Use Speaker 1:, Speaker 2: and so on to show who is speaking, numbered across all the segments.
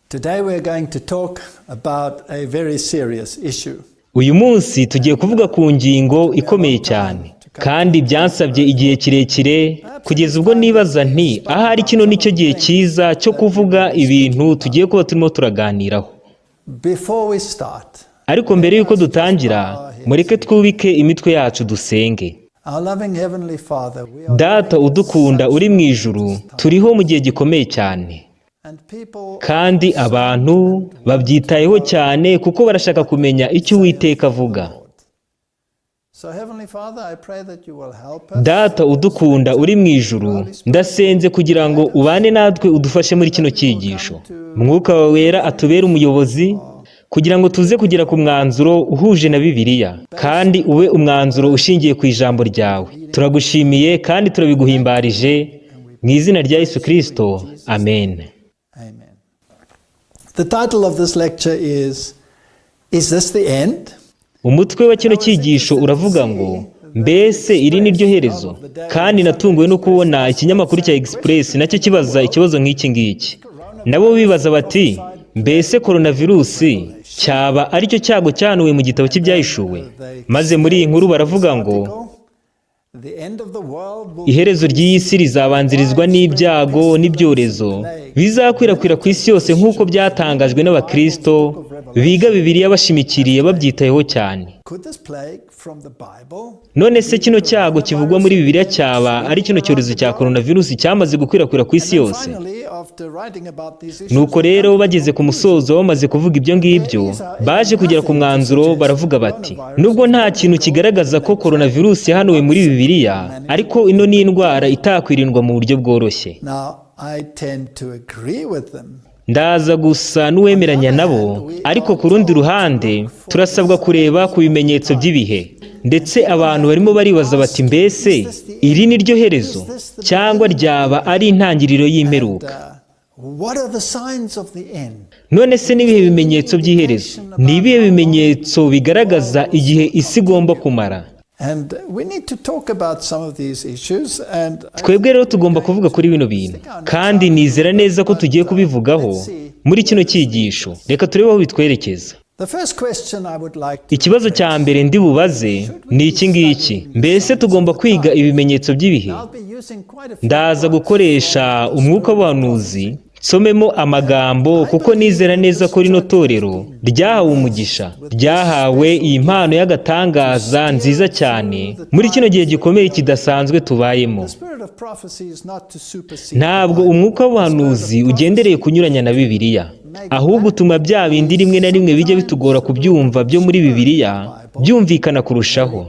Speaker 1: Today we are going to talk about a very serious issue.
Speaker 2: Uyu munsi tugiye kuvuga ku ngingo ikomeye cyane kandi byansabye igihe kirekire kugeza ubwo nibaza nti ahari kino nicyo gihe cyiza cyo kuvuga ibintu tugiye kuba turimo turaganiraho.
Speaker 1: Before we start,
Speaker 2: Ariko mbere yuko dutangira mureke twubike imitwe yacu dusenge.
Speaker 1: our loving heavenly Father, we are
Speaker 2: Data udukunda uri mu ijuru, turiho mu gihe gikomeye cyane.
Speaker 1: and people
Speaker 2: Kandi abantu babyitayeho cyane kuko barashaka kumenya icyo Uwiteka avuga.
Speaker 1: So Heavenly Father, I pray that you will help us.
Speaker 2: Data udukunda uri mu ijuru, ndasenze kugira ngo ubane natwe udufashe muri kino cyigisho. Mwuka wawe wera atubere umuyobozi kugira ngo tuze kugera ku mwanzuro uhuje na Bibiriya kandi ube umwanzuro ushingiye ku ijambo ryawe. Turagushimiye kandi turabiguhimbarije mu izina rya Yesu Kristo. Amen.
Speaker 1: Amen. The title of this lecture is this the end?
Speaker 2: Umutwe wa kino cyigisho uravuga ngo mbese iri ni ryo herezo. Kandi natunguwe no kubona ikinyamakuru cya Express nacyo kibaza ikibazo nk'iki ngiki. Nabo bibaza bati mbese coronavirusi cyaba aricyo cyago cyanuwe mu gitabo cy'ibyahishuwe. Maze muri iyi nkuru baravuga ngo
Speaker 1: The end of the world will
Speaker 2: iherezo ry'iyi si rizabanzirizwa n'ibyago n'ibyorezo bizakwirakwira ku isi yose nk'uko byatangajwe n'abakristo biga Bibiriya bashimikiriye babyitayeho cyane.
Speaker 1: Could this plague from the Bible?
Speaker 2: None se kino cyago kivugwa muri Bibiriya cyaba ari kino cyorezo cya coronavirus cyamaze gukwirakwira ku isi yose?
Speaker 1: Finally, after writing about these issues,
Speaker 2: Nuko rero bageze ku musozo bamaze kuvuga ibyo ngibyo, baje kugera ku mwanzuro baravuga bati nubwo nta kintu kigaragaza ko coronavirus yahanuwe muri Bibiriya, ariko ino ni indwara itakwirindwa mu buryo bworoshye.
Speaker 1: now I tend to agree with them.
Speaker 2: Ndaza gusa n'uwemeranya nabo, ariko ku rundi ruhande turasabwa kureba ku bimenyetso by'ibihe. Ndetse abantu barimo baribaza bati mbese iri ni ryo herezo cyangwa ryaba ari intangiriro y'imperuka.
Speaker 1: What are the signs of the end?
Speaker 2: None se n'ibihe bimenyetso by'iherezo? Ni ibihe bimenyetso bigaragaza igihe isi igomba kumara?
Speaker 1: And we need to talk about some of these issues, and
Speaker 2: Twebwe rero tugomba kuvuga kuri bino bintu kandi nizera neza ko tugiye kubivugaho muri kino cyigisho. Reka turebe aho bitwerekeza.
Speaker 1: the first question I would like to
Speaker 2: Ikibazo cya mbere ndi bubaze ni iki ngiki: mbese tugomba kwiga ibimenyetso by'ibihe?
Speaker 1: I'll be using quite a few
Speaker 2: Ndaza gukoresha umwuka w'ubuhanuzi nsomemo amagambo kuko nizera neza ko rino torero ryahawe umugisha, ryahawe iyi mpano y'agatangaza nziza cyane muri kino gihe gikomeye kidasanzwe tubayemo.
Speaker 1: The spirit of prophecy is not to supersede.
Speaker 2: Ntabwo umwuka w'ubuhanuzi ugendereye kunyuranya na Bibiriya, ahubwo utuma bya bindi rimwe na rimwe bijya bitugora kubyumva byo muri Bibiriya byumvikana kurushaho.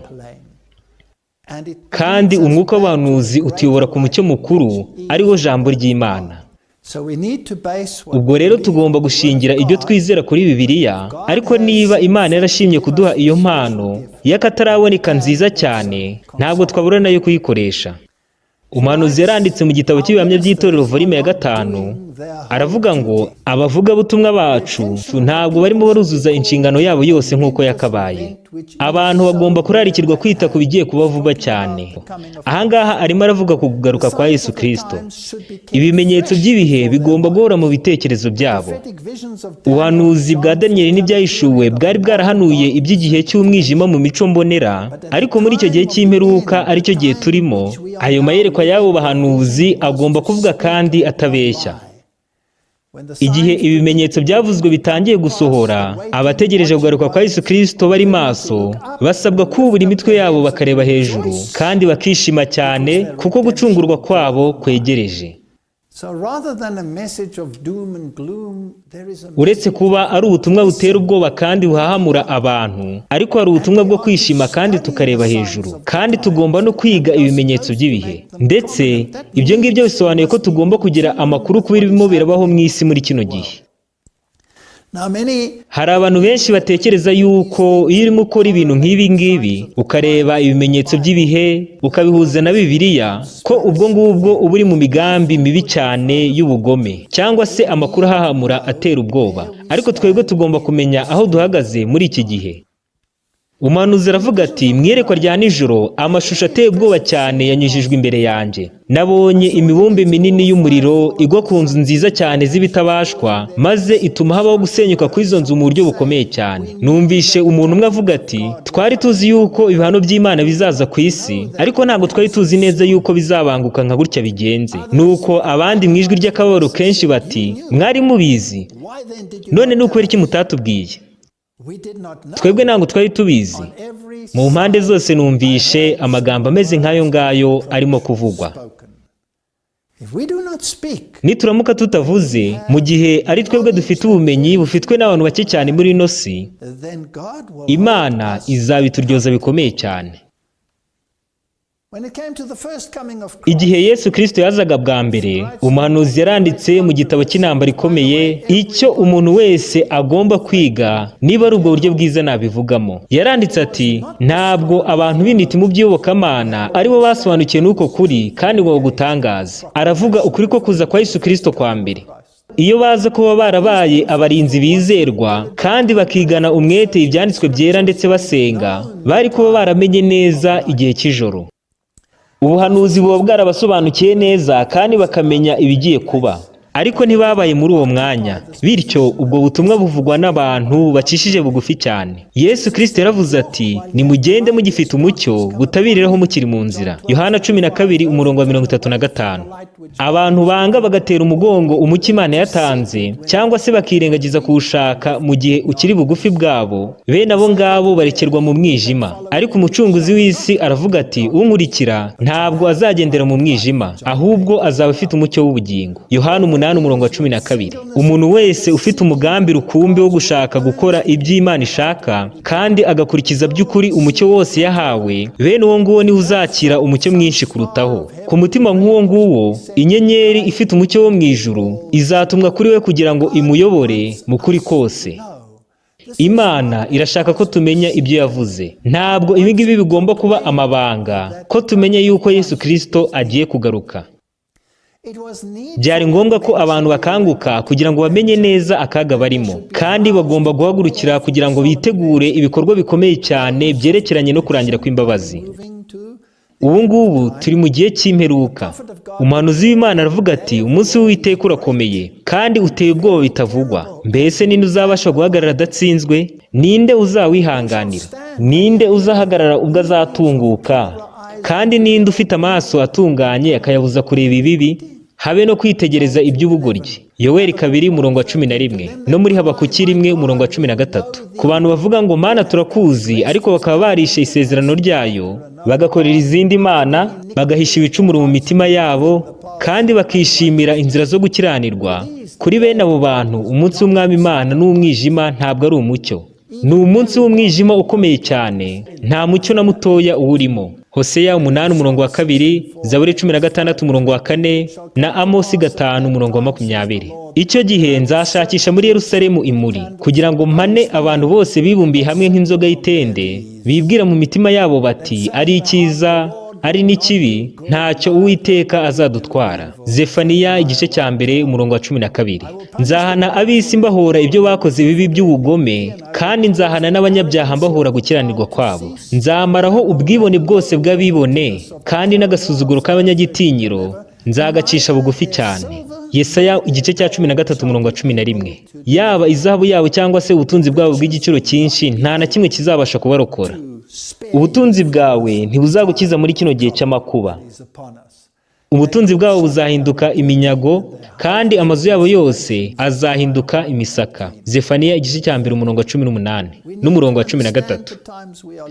Speaker 1: And it
Speaker 2: Kandi umwuka w'ubuhanuzi utuyobora ku mucyo mukuru ariwo jambo ry'Imana.
Speaker 1: so we need to base what
Speaker 2: Ubwo rero tugomba gushingira ibyo twizera kuri Bibiriya, ariko niba Imana yarashimye kuduha iyo mpano y'akataraboneka nziza cyane, ntabwo twabura nayo kuyikoresha. Umuhanuzi yaranditse mu gitabo cy'ibihamya by'itorero volume ya 5, aravuga ngo abavugabutumwa bacu ntabwo barimo baruzuza inshingano yabo yose nk'uko yakabaye. Abantu bagomba kurarikirwa kwita ku bigiye kuba vuba cyane. Ahangaha arimo aravuga ku kugaruka kwa Yesu Kristo. Ibimenyetso by'ibihe bigomba guhora mu bitekerezo byabo.
Speaker 1: visions of
Speaker 2: Ubuhanuzi bwa Daniel n'ibyahishuwe bwari bwarahanuye iby'igihe cy'umwijima mu mico mbonera, ariko muri icyo gihe cy'imperuka aricyo gihe turimo, ayo mayerekwa y'abo bahanuzi agomba kuvuga kandi atabeshya.
Speaker 1: when the
Speaker 2: Igihe ibimenyetso byavuzwe bitangiye gusohora, abategereje kugaruka kwa Yesu Kristo bari maso basabwa kubura imitwe yabo bakareba hejuru kandi bakishima cyane kuko gucungurwa kwabo kwegereje.
Speaker 1: so rather than a message of doom and gloom, there is a
Speaker 2: Uretse kuba ari ubutumwa butera ubwoba kandi buhahamura abantu, ariko hari ubutumwa bwo kwishima kandi tukareba hejuru. Kandi tugomba no kwiga ibimenyetso by'ibihe. Ndetse ibyo ngibyo bisobanuye ko tugomba kugira amakuru ku birimo birabaho mu isi muri kino gihe.
Speaker 1: now many
Speaker 2: Hari abantu benshi batekereza yuko iyo urimo ukora ibintu nk'ibi ngibi, ukareba ibimenyetso by'ibihe, ukabihuza na Bibiriya, ko ubwo ngubwo uba uri mu migambi mibi cyane y'ubugome, cyangwa se amakuru ahahamura atera ubwoba. Ariko twebwe tugomba kumenya aho duhagaze muri iki gihe. Umuhanuzi aravuga ati, mu iyerekwa rya nijoro amashusho ateye ubwoba cyane yanyujijwe imbere yanjye. Nabonye imibumbe minini y'umuriro igwa ku nzu nziza cyane z'ibitabashwa, maze ituma habaho gusenyuka kw'izo nzu mu buryo bukomeye cyane. Numvishe umuntu umwe avuga ati, twari tuzi yuko ibihano by'Imana bizaza ku isi, ariko ntabwo twari tuzi neza yuko bizabanguka nka gutya bigenze. Nuko abandi mu ijwi ry'akababaro kenshi bati, mwari mubizi, none ni ukubera iki mutatubwiye? Twebwe ntabwo twari tubizi. Mu mpande zose numvishe amagambo ameze nk'ayo ngayo arimo kuvugwa. Nituramuka tutavuze, mu gihe ari twebwe dufite ubumenyi bufitwe n'abantu bake cyane muri ino si, Imana izabituryoza bikomeye cyane. Igihe Yesu Kristo yazaga bwa mbere, umuhanuzi yaranditse mu gitabo cy'intambara ikomeye icyo umuntu wese agomba kwiga, niba ari ubwo buryo bwiza nabivugamo. Yaranditse ati, ntabwo abantu b'intiti mu by'iyobokamana ari bo basobanukiwe n'uko kuri kandi ngo bagutangaze. Aravuga ukuri ko kuza kwa Yesu Kristo kwa mbere. Iyo baza kuba barabaye abarinzi bizerwa kandi bakigana umwete ibyanditswe byera ndetse basenga, bari kuba baramenye neza igihe cy'ijoro. Ubuhanuzi buba bwarabasobanukiye neza kandi bakamenya ibigiye kuba, ariko ntibabaye muri uwo mwanya. Bityo ubwo butumwa buvugwa n'abantu bacishije bugufi cyane. Yesu Kristo yaravuze ati, nimugende mugifite umucyo butabiriraho mukiri mu nzira. Yohana 12:35. Abantu banga bagatera umugongo umucyo Imana yatanze, cyangwa se bakirengagiza kuwushaka mu gihe ukiri bugufi bwabo, bene abo ngabo barekerwa mu mwijima. Ariko umucunguzi w'isi aravuga ati, unkurikira ntabwo azagendera mu mwijima, ahubwo azaba afite umucyo w'ubugingo. Yohana 8:12. Umuntu wese ufite umugambi rukumbi wo gushaka gukora ibyo Imana ishaka kandi agakurikiza by'ukuri umucyo wose yahawe, bene uwo nguwo niwe uzakira umucyo mwinshi kurutaho. Ku mutima nk'uwo nguwo, inyenyeri ifite umucyo wo mu ijuru izatumwa kuri we kugira ngo imuyobore mu kuri kose. Imana irashaka ko tumenya ibyo yavuze. Ntabwo ibi ngibi bigomba kuba amabanga ko tumenya yuko Yesu Kristo agiye kugaruka. Byari ngombwa ko abantu bakanguka kugira ngo bamenye neza akaga barimo, kandi bagomba guhagurukira kugira ngo bitegure ibikorwa bikomeye cyane byerekeranye no kurangira kw'imbabazi. Ubu ngubu turi mu gihe cy'imperuka. Umuhanuzi w'Imana aravuga ati, umunsi w'Uwiteka urakomeye kandi uteye ubwoba bitavugwa. Mbese ninde uzabasha guhagarara adatsinzwe? Ninde uzawihanganira? Ninde uzahagarara ubwo azatunguka? Kandi ninde ufite amaso atunganye akayabuza kureba ibibi, habe no kwitegereza iby'ubugoryi? Yoweri 2:11 no muri Habakuki 1:13. Ku bantu bavuga ngo Mana turakuzi, ariko bakaba barishe isezerano ryayo, bagakorera izindi mana, bagahisha ibicumuro mu mitima yabo, kandi bakishimira inzira zo gukiranirwa, kuri bene abo bantu umunsi w'Umwami Imana n'umwijima ntabwo ari umucyo. Ni umunsi w'umwijima ukomeye cyane, nta mucyo na mutoya uwurimo. Hoseya 8:2, Zaburi 16:4 na Amosi 5:20. Icyo gihe nzashakisha muri Yerusalemu imuri, kugira ngo mpane abantu bose bibumbiye hamwe nk'inzoga y'itende, bibwira mu mitima yabo bati, ari icyiza ari n'ikibi, ntacyo Uwiteka azadutwara. Zefaniya 1:12. Nzahana ab'isi mbahora ibyo bakoze bibi by'ubugome, kandi nzahana n'abanyabyaha mbahora gukiranirwa kwabo. Nzamaraho ubwibone bwose bw'abibone, kandi n'agasuzuguro k'abanyagitinyiro nzagacisha bugufi cyane. Yesaya 13:11. Yaba izahabu yabo cyangwa se ubutunzi bwabo bw'igiciro cyinshi, nta na kimwe kizabasha kubarokora. Ubutunzi bwawe ntibuzagukiza muri kino gihe cy'amakuba. Ubutunzi bwabo buzahinduka iminyago, kandi amazu yabo yose azahinduka imisaka. Zefaniya 1:18-13.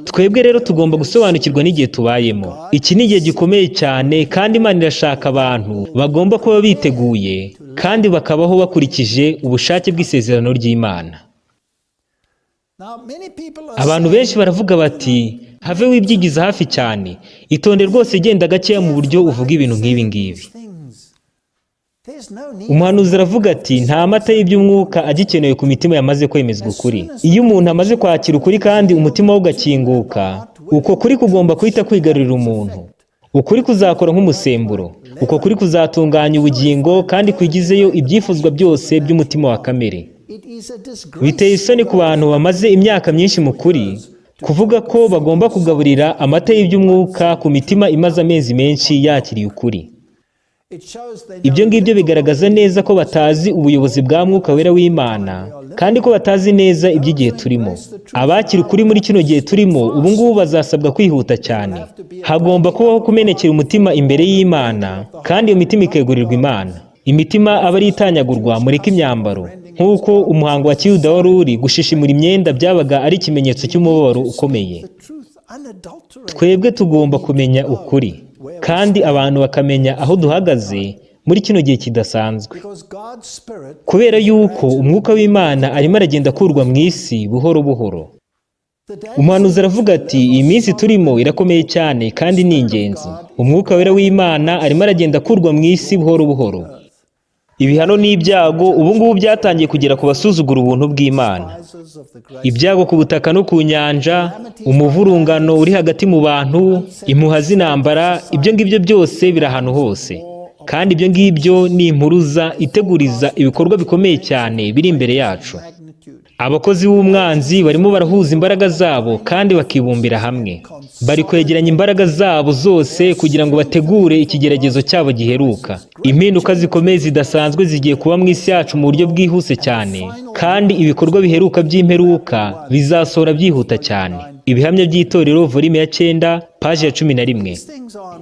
Speaker 2: Twebwe rero tugomba gusobanukirwa n'igihe tubayemo. Iki ni igihe gikomeye cyane, kandi Imana irashaka abantu bagomba kuba biteguye kandi bakabaho bakurikije ubushake bw'isezerano ry'Imana. Abantu benshi baravuga bati, have wibyigiza hafi cyane, itonde rwose genda gakeya mu buryo uvuga ibintu nk'ibi ngibi. Umuhanuzi aravuga ati, nta mata y'iby'umwuka agikenewe ku mitima yamaze kwemezwa ukuri. Iyo umuntu amaze kwakira ukuri kandi umutima we ugakinguka, uko kuri kugomba guhita kwigarurira umuntu. Ukuri kuzakora nk'umusemburo. Uko kuri kuzatunganya ubugingo kandi kwigizeyo ibyifuzwa byose by'umutima wa kamere. Biteye isoni ku bantu bamaze imyaka myinshi mu kuri, kuvuga ko bagomba kugaburira amata y'iby'umwuka ku mitima imaze amezi menshi yakiriye ukuri. Ibyo ngibyo bigaragaza neza ko batazi ubuyobozi bwa Mwuka Wera w'Imana kandi ko batazi neza iby'igihe turimo. Abakiri ukuri muri kino gihe turimo ubu ngubu bazasabwa kwihuta cyane. Hagomba kubaho kumenekera umutima imbere y'Imana kandi iyo mitima ikegurirwa Imana. Imitima aba ari itanyagurwa mureke imyambaro, nk'uko umuhango wa Kiyuda wari uri gushishimura imyenda byabaga ari ikimenyetso cy'umubabaro ukomeye. Twebwe tugomba kumenya ukuri kandi abantu bakamenya aho duhagaze muri kino gihe kidasanzwe, kubera yuko umwuka w'Imana arimo aragenda akurwa mu isi buhoro buhoro. Umuhanuzi aravuga ati iyi minsi turimo irakomeye cyane kandi ni ingenzi. Umwuka Wera w'Imana arimo aragenda akurwa mu isi buhoro buhoro. Ibihano n'ibyago ubu ngubu byatangiye kugera ku basuzugura ubuntu bw'Imana. Ibyago ku butaka no ku nyanja, umuvurungano uri hagati mu bantu, impuha z'intambara, ibyo ngibyo byose biri ahantu hose. Kandi ibyo ngibyo ni impuruza iteguriza ibikorwa bikomeye cyane biri imbere yacu. Abakozi b'umwanzi barimo barahuza imbaraga zabo kandi bakibumbira hamwe. Bari kwegeranya imbaraga zabo zose kugira ngo bategure ikigeragezo cyabo giheruka. Impinduka zikomeye zidasanzwe zigiye kuba mu isi yacu mu buryo bwihuse cyane, kandi ibikorwa biheruka by'imperuka bizasohora byihuta cyane. Ibihamya by'itorero volume ya 9 paji ya 11.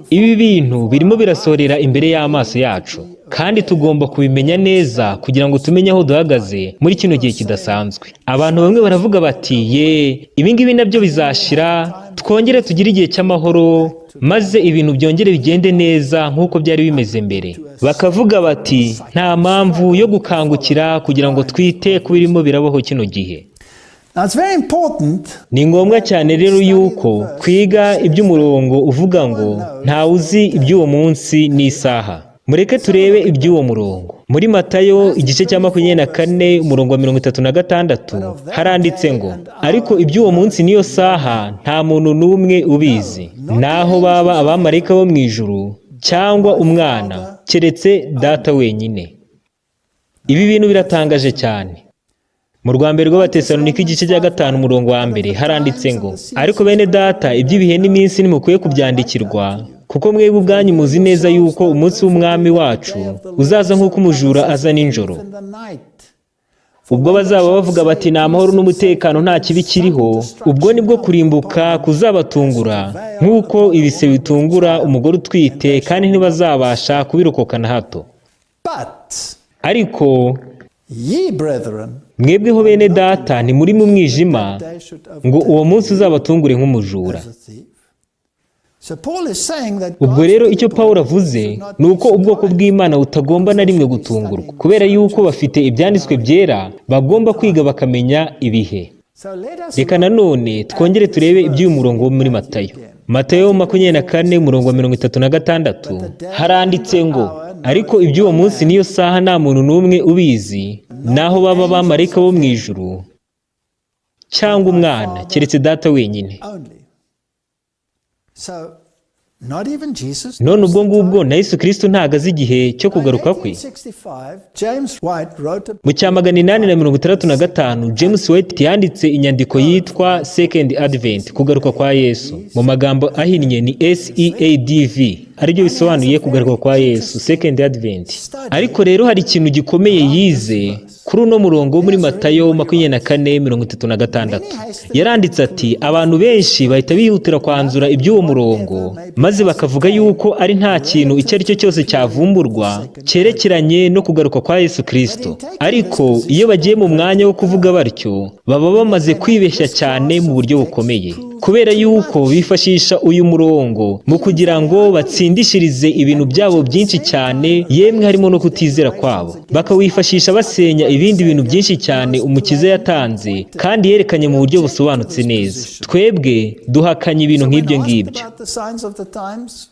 Speaker 2: Ibi bintu birimo birasohorera imbere y'amaso yacu, kandi tugomba kubimenya neza kugira ngo tumenye aho duhagaze muri kino gihe kidasanzwe. Abantu bamwe baravuga bati ibi ngibi nabyo bizashira, twongere tugire igihe cy'amahoro maze ibintu byongere bigende neza nk'uko byari bimeze mbere. Bakavuga bati nta mpamvu yo gukangukira kugira ngo twite ku birimo birabaho kino gihe. Ni ngombwa cyane rero yuko twiga iby'umurongo uvuga ngo ntawe uzi iby'uwo munsi n'isaha. Mureke turebe iby'uwo murongo. Muri Matayo igice cya 24 umurongo wa 36 haranditse ngo ariko iby'uwo munsi niyo saha nta muntu n'umwe ubizi, naho baba abamarayika bo mu ijuru cyangwa umwana, keretse Data wenyine. Ibi bintu biratangaje cyane. Mu rwambere rw'Abatesalonike igice cya 5 umurongo wa 1 haranditse ngo ariko bene data iby'ibihe n'iminsi nimukwiye kubyandikirwa, kuko mwebwe ubwanyu muzi neza yuko umunsi w'umwami wacu uzaza nk'uko umujura aza nijoro. Ubwo bazaba bavuga bati nta mahoro n'umutekano nta kibi kiriho, ubwo nibwo kurimbuka kuzabatungura nk'uko ibise bitungura umugore utwite, kandi ntibazabasha kubirokoka na hato. Ariko mwebweho bene data ni muri mu mwijima ngo uwo munsi uzabatungure nk'umujura. Ubwo rero icyo Pawulo avuze ni uko ubwoko bw'Imana butagomba na rimwe gutungurwa, kubera yuko bafite ibyanditswe byera bagomba kwiga bakamenya ibihe. Reka nanone twongere turebe iby'uyu murongo wo muri Matayo. Matayo 24 umurongo wa 36 haranditse ngo ariko iby'uwo munsi niyo saha nta muntu n'umwe ubizi, naho baba abamarayika bo mu ijuru cyangwa umwana, keretse Data wenyine. None ubwo ngubwo na Yesu Kristo ntago azi igihe cyo kugaruka kwe. Mu cya 865 James White yanditse inyandiko yitwa Second Advent, kugaruka kwa Yesu. Mu magambo ahinnye ni SEADV, aribyo bisobanuye kugaruka kwa Yesu, Second Advent. Ariko rero hari ikintu gikomeye yize kuri uno murongo muri Matayo 24:36. Yaranditse ati abantu benshi bahita bihutira kwanzura iby'uwo murongo, maze bakavuga yuko ari nta kintu icyo ari cyo cyose cyavumburwa cyerekeranye no kugaruka kwa Yesu Kristo. Ariko iyo bagiye mu mwanya wo kuvuga batyo, baba bamaze kwibeshya cyane mu buryo bukomeye, kubera yuko bifashisha uyu murongo mu kugira ngo batsindishirize ibintu byabo byinshi cyane, yemwe harimo no kutizera kwabo. Bakawifashisha basenya ibindi bintu byinshi cyane Umukiza yatanze kandi yerekanye mu buryo busobanutse neza. Twebwe duhakanye ibintu nk'ibyo ngibyo.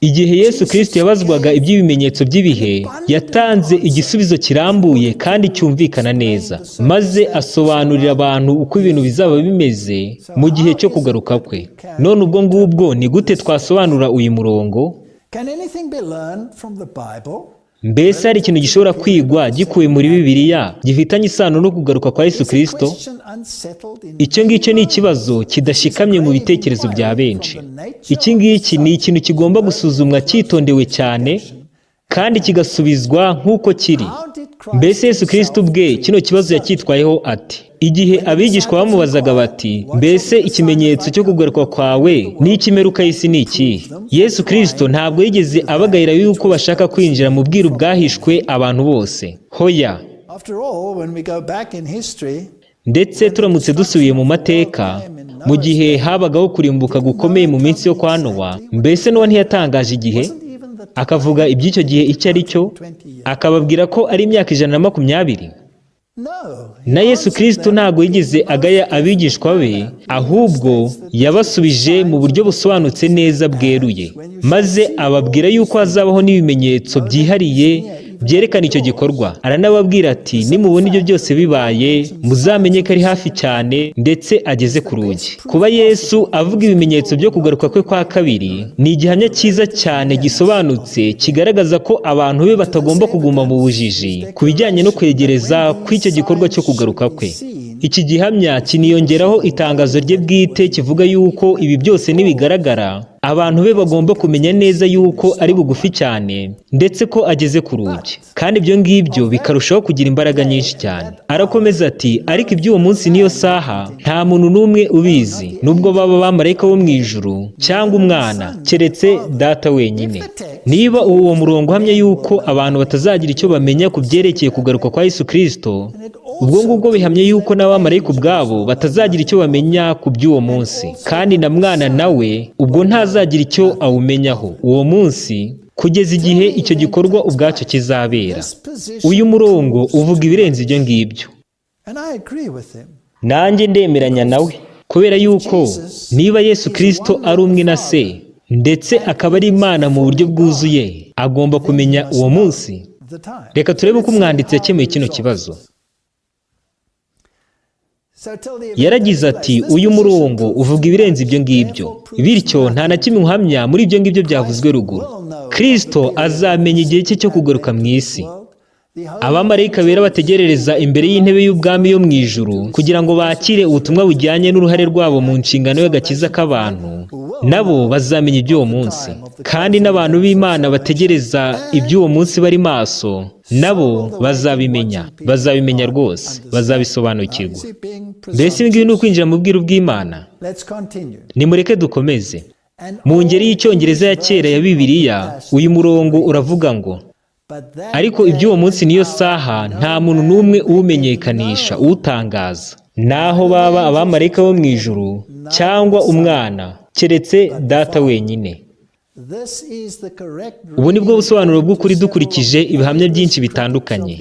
Speaker 2: Igihe Yesu Kristo yabazwaga iby'ibimenyetso by'ibihe, yatanze igisubizo kirambuye kandi cyumvikana neza, maze asobanurira abantu uko ibintu bizaba bimeze mu gihe cyo kugaruka kwe. None ubwo ngubwo ni gute twasobanura uyu murongo? mbese hari ikintu gishobora kwigwa gikuwe muri Bibiliya gifitanye isano no kugaruka kwa Yesu Kristo? Icyo ngicyo ni ikibazo kidashikamye mu bitekerezo bya benshi. Iki ngiki ni ikintu kigomba gusuzumwa cyitondewe cyane kandi kigasubizwa nk'uko kiri. Mbese Yesu Kristo ubwe kino kibazo yacyitwayeho ati, igihe abigishwa bamubazaga bati, mbese ikimenyetso cyo kugaruka kwawe n'ikimperuka y'isi ni iki? Yesu Kristo ntabwo yigeze abagayira yuko bashaka kwinjira mu bwiru bwahishwe abantu bose. Hoya. Ndetse turamutse dusubiye mu mateka, mu gihe habagaho kurimbuka gukomeye mu minsi yo kwa Nowa, mbese Nowa ntiyatangaje igihe? Akavuga iby'icyo gihe icyo ari cyo, akababwira ko ari imyaka 120. Na Yesu Kristo ntabwo yigeze agaya abigishwa be, ahubwo yabasubije mu buryo busobanutse neza bweruye, maze ababwira yuko hazabaho n'ibimenyetso byihariye byerekana icyo gikorwa. Aranababwira ati, nimubona ibyo byose bibaye, muzamenye ko ari hafi cyane ndetse ageze ku rugi. Kuba Yesu avuga ibimenyetso byo kugaruka kwe kwa kabiri ni igihamya cyiza cyane gisobanutse kigaragaza ko abantu be batagomba kuguma mu bujiji ku bijyanye no kwegereza kw'icyo gikorwa cyo kugaruka kwe. Iki gihamya kiniyongeraho itangazo rye bwite kivuga yuko ibi byose nibigaragara, abantu be bagomba kumenya neza yuko ari bugufi cyane ndetse ko ageze ku rugi, kandi ibyo ngibyo bikarushaho kugira imbaraga nyinshi cyane. Arakomeza ati, ariko iby'uwo munsi n'iyo saha nta muntu n'umwe ubizi, nubwo baba abamarayika bo mu ijuru cyangwa umwana, keretse Data wenyine. Niba uwo murongo uhamya yuko abantu batazagira icyo bamenya ku byerekeye kugaruka kwa Yesu Kristo, ubwo ngubwo bihamye yuko n'abamarayika ubwabo batazagira icyo bamenya ku by'uwo munsi, kandi na mwana nawe ubwo ntazagira icyo awumenyaho uwo munsi kugeza igihe icyo gikorwa ubwacyo kizabera. Uyu murongo uvuga ibirenze ibyo ngibyo, nanjye ndemeranya nawe, kubera yuko niba Yesu Kristo ari umwe na Se ndetse akaba ari Imana mu buryo bwuzuye, agomba kumenya uwo munsi. Reka turebe uko umwanditsi yakemuye kino kibazo. Yaragize ati, uyu murongo uvuga ibirenze ibyo ngibyo, bityo nta na kimwe uhamya muri ibyo ngibyo byavuzwe ruguru. Kristo azamenya igihe cye cyo kugaruka mu isi. Abamarayika bera bategerereza imbere y'intebe y'ubwami yo mu ijuru kugira ngo bakire ubutumwa bujyanye n'uruhare rwabo mu nshingano y'agakiza k'abantu, nabo bazamenya iby'uwo munsi. Kandi n'abantu b'Imana bategereza iby'uwo munsi bari maso, nabo bazabimenya rwose, bazabisobanukirwa. Mbese ibi ngibi ni ukwinjira mu bwiru bw'Imana? Nimureke dukomeze. Mu ngeri y'Icyongereza ya kera ya Bibiliya, uyu murongo uravuga ngo, ariko iby'uwo munsi n'iyo saha nta muntu n'umwe uwumenyekanisha, uwutangaza, naho baba abamarayika bo mu ijuru cyangwa umwana, keretse Data wenyine. Ubu ni bwo busobanuro bw'ukuri dukurikije ibihamya byinshi bitandukanye.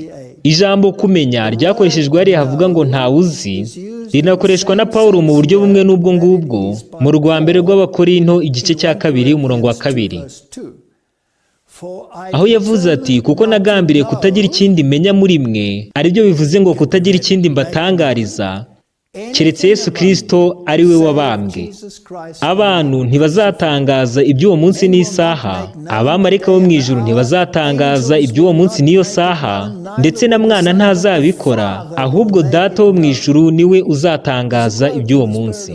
Speaker 2: Ijambo kumenya ryakoreshejwe hariya havuga ngo ntawuzi, rinakoreshwa na Pawulo mu buryo bumwe n'ubwo ngubwo mu rwa mbere rw'Abakorinto igice cya 2 umurongo wa 2, aho yavuze ati, kuko nagambiriye kutagira ikindi menya muri mwe, aribyo bivuze ngo kutagira ikindi mbatangariza, keretse Yesu Kristo ari we wabambwe. Abantu ntibazatangaza iby'uwo munsi n'isaha, abamarayika bo mu ijuru ntibazatangaza iby'uwo munsi n'iyo saha, ndetse na mwana ntazabikora, ahubwo Data wo mu ijuru niwe uzatangaza iby'uwo munsi.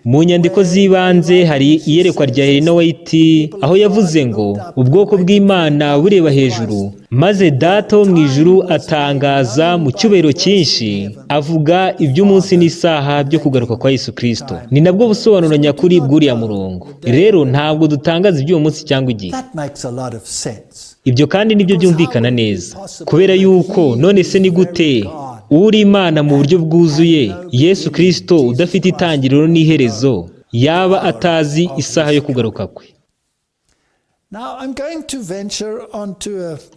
Speaker 2: Mu nyandiko z'ibanze hari iyerekwa rya Helena White, aho yavuze ngo ubwoko bw'Imana bureba hejuru, maze Data wo mu ijuru atangaza mu cyubahiro cyinshi, avuga iby'umunsi n'isaha byo kugaruka kwa Yesu Kristo. Ni nabwo busobanuro nyakuri bw'uriya murongo. Rero ntabwo dutangaza iby'uwo munsi cyangwa igihe. Ibyo kandi nibyo byumvikana neza, kubera yuko none se ni gute uri Imana mu buryo bwuzuye, Yesu Kristo udafite itangiriro n'iherezo, yaba atazi isaha yo kugaruka kwe?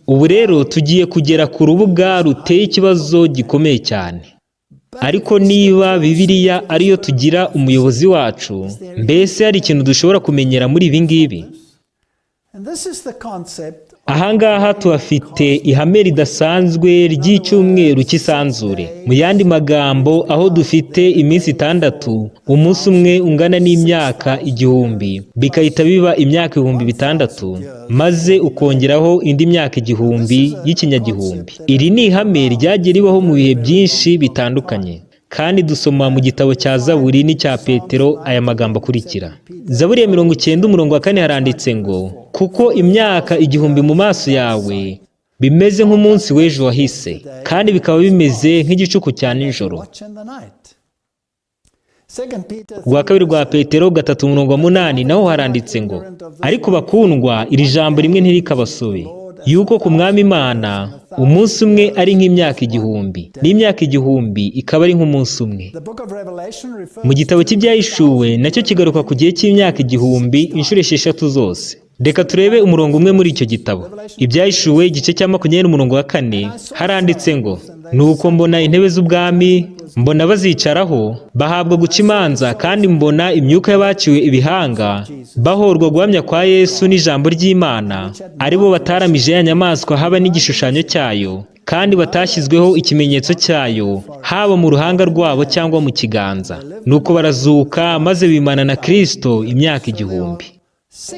Speaker 2: Ubu rero tugiye kugera ku rubuga ruteye ikibazo gikomeye cyane. Ariko niba Bibiliya ariyo tugira umuyobozi wacu, mbese hari ikintu dushobora kumenyera muri ibi ngibi? Ahangaha tuhafite ihame ridasanzwe ry'icyumweru cy'isanzure. Mu yandi magambo, aho dufite iminsi 6, umunsi umwe ungana n'imyaka 1000, bikahita biba imyaka 6000, maze ukongeraho indi myaka 1000 y'ikinyagihumbi. Iri ni ihame ryagiye ribaho mu bihe byinshi bitandukanye. Kandi dusoma mu gitabo cya Zaburi n'icya Petero aya magambo akurikira. Zaburi ya 90:4 haranditse ngo, kuko imyaka 1000 mu maso yawe bimeze nk'umunsi w'ejo wahise, kandi bikaba bimeze nk'igicuku cya nijoro. Rwa kabiri rwa Petero 3:8 naho haranditse ngo, ariko bakundwa, iri jambo rimwe ntirikabasobe, yuko ku Mwami Imana umunsi umwe ari nk'imyaka 1000, n'imyaka 1000 ikaba ari nk'umunsi umwe. Mu gitabo cy'ibyahishuwe nacyo kigaruka ku gihe cy'imyaka 1000 inshuro 6 zose. Reka turebe umurongo umwe muri icyo gitabo. Ibyahishuwe igice cya 20:4 haranditse ngo, nuko mbona intebe z'ubwami, mbona bazicaraho, bahabwa guca imanza, kandi mbona imyuka y'abaciwe ibihanga bahorwa guhamya kwa Yesu n'ijambo ry'Imana, aribo bataramije ya nyamaswa haba n'igishushanyo cyayo, kandi batashyizweho ikimenyetso cyayo haba mu ruhanga rwabo cyangwa mu kiganza. Nuko barazuka maze bimana na Kristo imyaka 1000.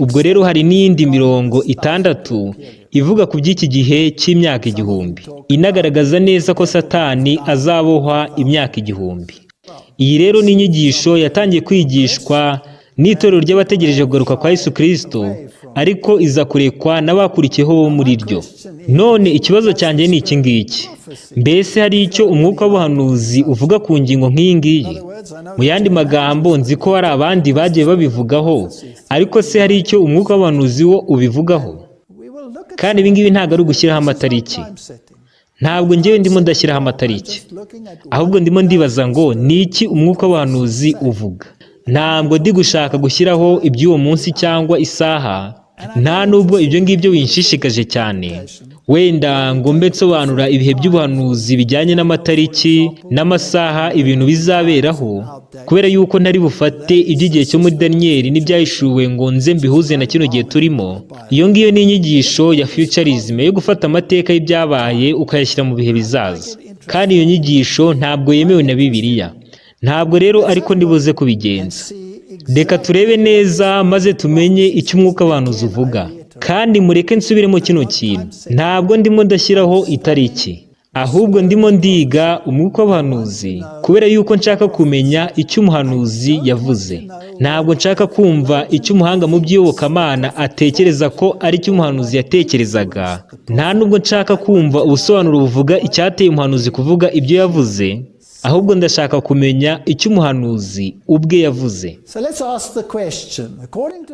Speaker 2: Ubwo rero hari n'iyindi mirongo 6 ivuga ku by'iki gihe cy'imyaka 1000, inagaragaza neza ko Satani azabohwa imyaka 1000. Iyi rero ni inyigisho yatangiye kwigishwa n'itorero ry'abategereje kugaruka kwa Yesu Kristo, ariko iza kurekwa n'abakurikiyeho bo muri ryo. None ikibazo cyanjye ni iki ngiki: mbese hari icyo umwuka w'ubuhanuzi uvuga ku ngingo nk'iyi ngiyi? Mu yandi magambo, nzi ko hari abandi bagiye babivugaho, ariko se hari icyo umwuka w'ubuhanuzi wo ubivugaho? Kandi ibi ngibi ntabwo ari ugushyiraho amatariki. Ntabwo njyewe ndimo ndashyiraho amatariki, ahubwo ndimo ndibaza ngo ni iki umwuka w'ubuhanuzi uvuga. Ntabwo ndi gushaka gushyiraho iby'uwo munsi cyangwa isaha, nta nubwo ibyo ngibyo binshishikaje cyane. Wenda ngo mbe nsobanura ibihe by'ubuhanuzi bijyanye n'amatariki n'amasaha ibintu bizaberaho, kubera yuko ntari bufate iby'igihe cyo muri Daniyeli n'ibyahishuwe ngo nze mbihuze na kino gihe turimo. Iyo ngiyo ni inyigisho ya futurism yo gufata amateka y'ibyabaye ukayashyira mu bihe bizaza, kandi iyo nyigisho ntabwo yemewe na Bibiriya. Ntabwo rero ariko ndibuze kubigenza. Reka turebe neza maze tumenye icyo umwuka w'ubuhanuzi uvuga. Kandi mureke nsubiremo kino kintu. Ntabwo ndimo ndashyiraho itariki, ahubwo ndimo ndiga umwuka w'ubuhanuzi, kubera yuko nshaka kumenya icyo umuhanuzi yavuze. Ntabwo nshaka kumva icyo umuhanga mu by'iyobokamana atekereza ko ari cyo umuhanuzi yatekerezaga. Nta nubwo nshaka kumva ubusobanuro buvuga icyateye umuhanuzi kuvuga ibyo yavuze, ahubwo ndashaka kumenya icyo umuhanuzi ubwe yavuze.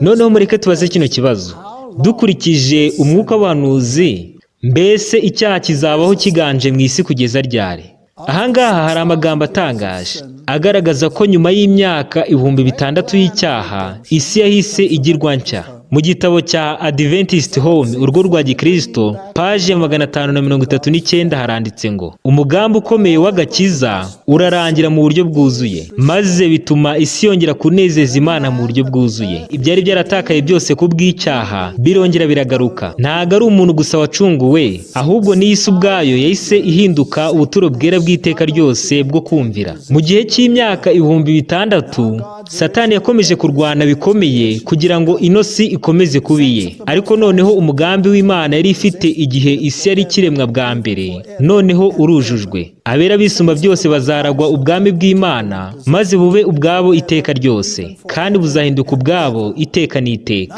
Speaker 2: Noneho mureke tubaze kino kibazo. Dukurikije umwuka w'ubuhanuzi, mbese icyaha kizabaho kiganje mu isi kugeza ryari? Ahangaha hari amagambo atangaje agaragaza ko nyuma y'imyaka 6,000 y'icyaha, isi yahise igirwa nshya. Mu gitabo cya Adventist Home, urugo rwa Gikristo, paji ya 539 haranditse ngo, umugambi ukomeye w'agakiza urarangira mu buryo bwuzuye, maze bituma isi yongera kunezeza Imana mu buryo bwuzuye. Ibyari byaratakaye byose ku bw'icyaha birongera biragaruka. Ntabwo ari umuntu gusa wacunguwe, ahubwo n'isi ubwayo yahise ihinduka ubuturo bwera bw'iteka ryose bwo kumvira. Mu gihe cy'imyaka 6,000, Satani yakomeje kurwana bikomeye kugira ngo ino si ikomeze kubiye. Ariko noneho umugambi w'Imana yari ifite igihe isi yari kiremwa bwa mbere, noneho urujujwe. Abera bisumba byose bazaragwa ubwami bw'Imana, maze bube ubwabo iteka ryose, kandi buzahinduka ubwabo iteka n'iteka.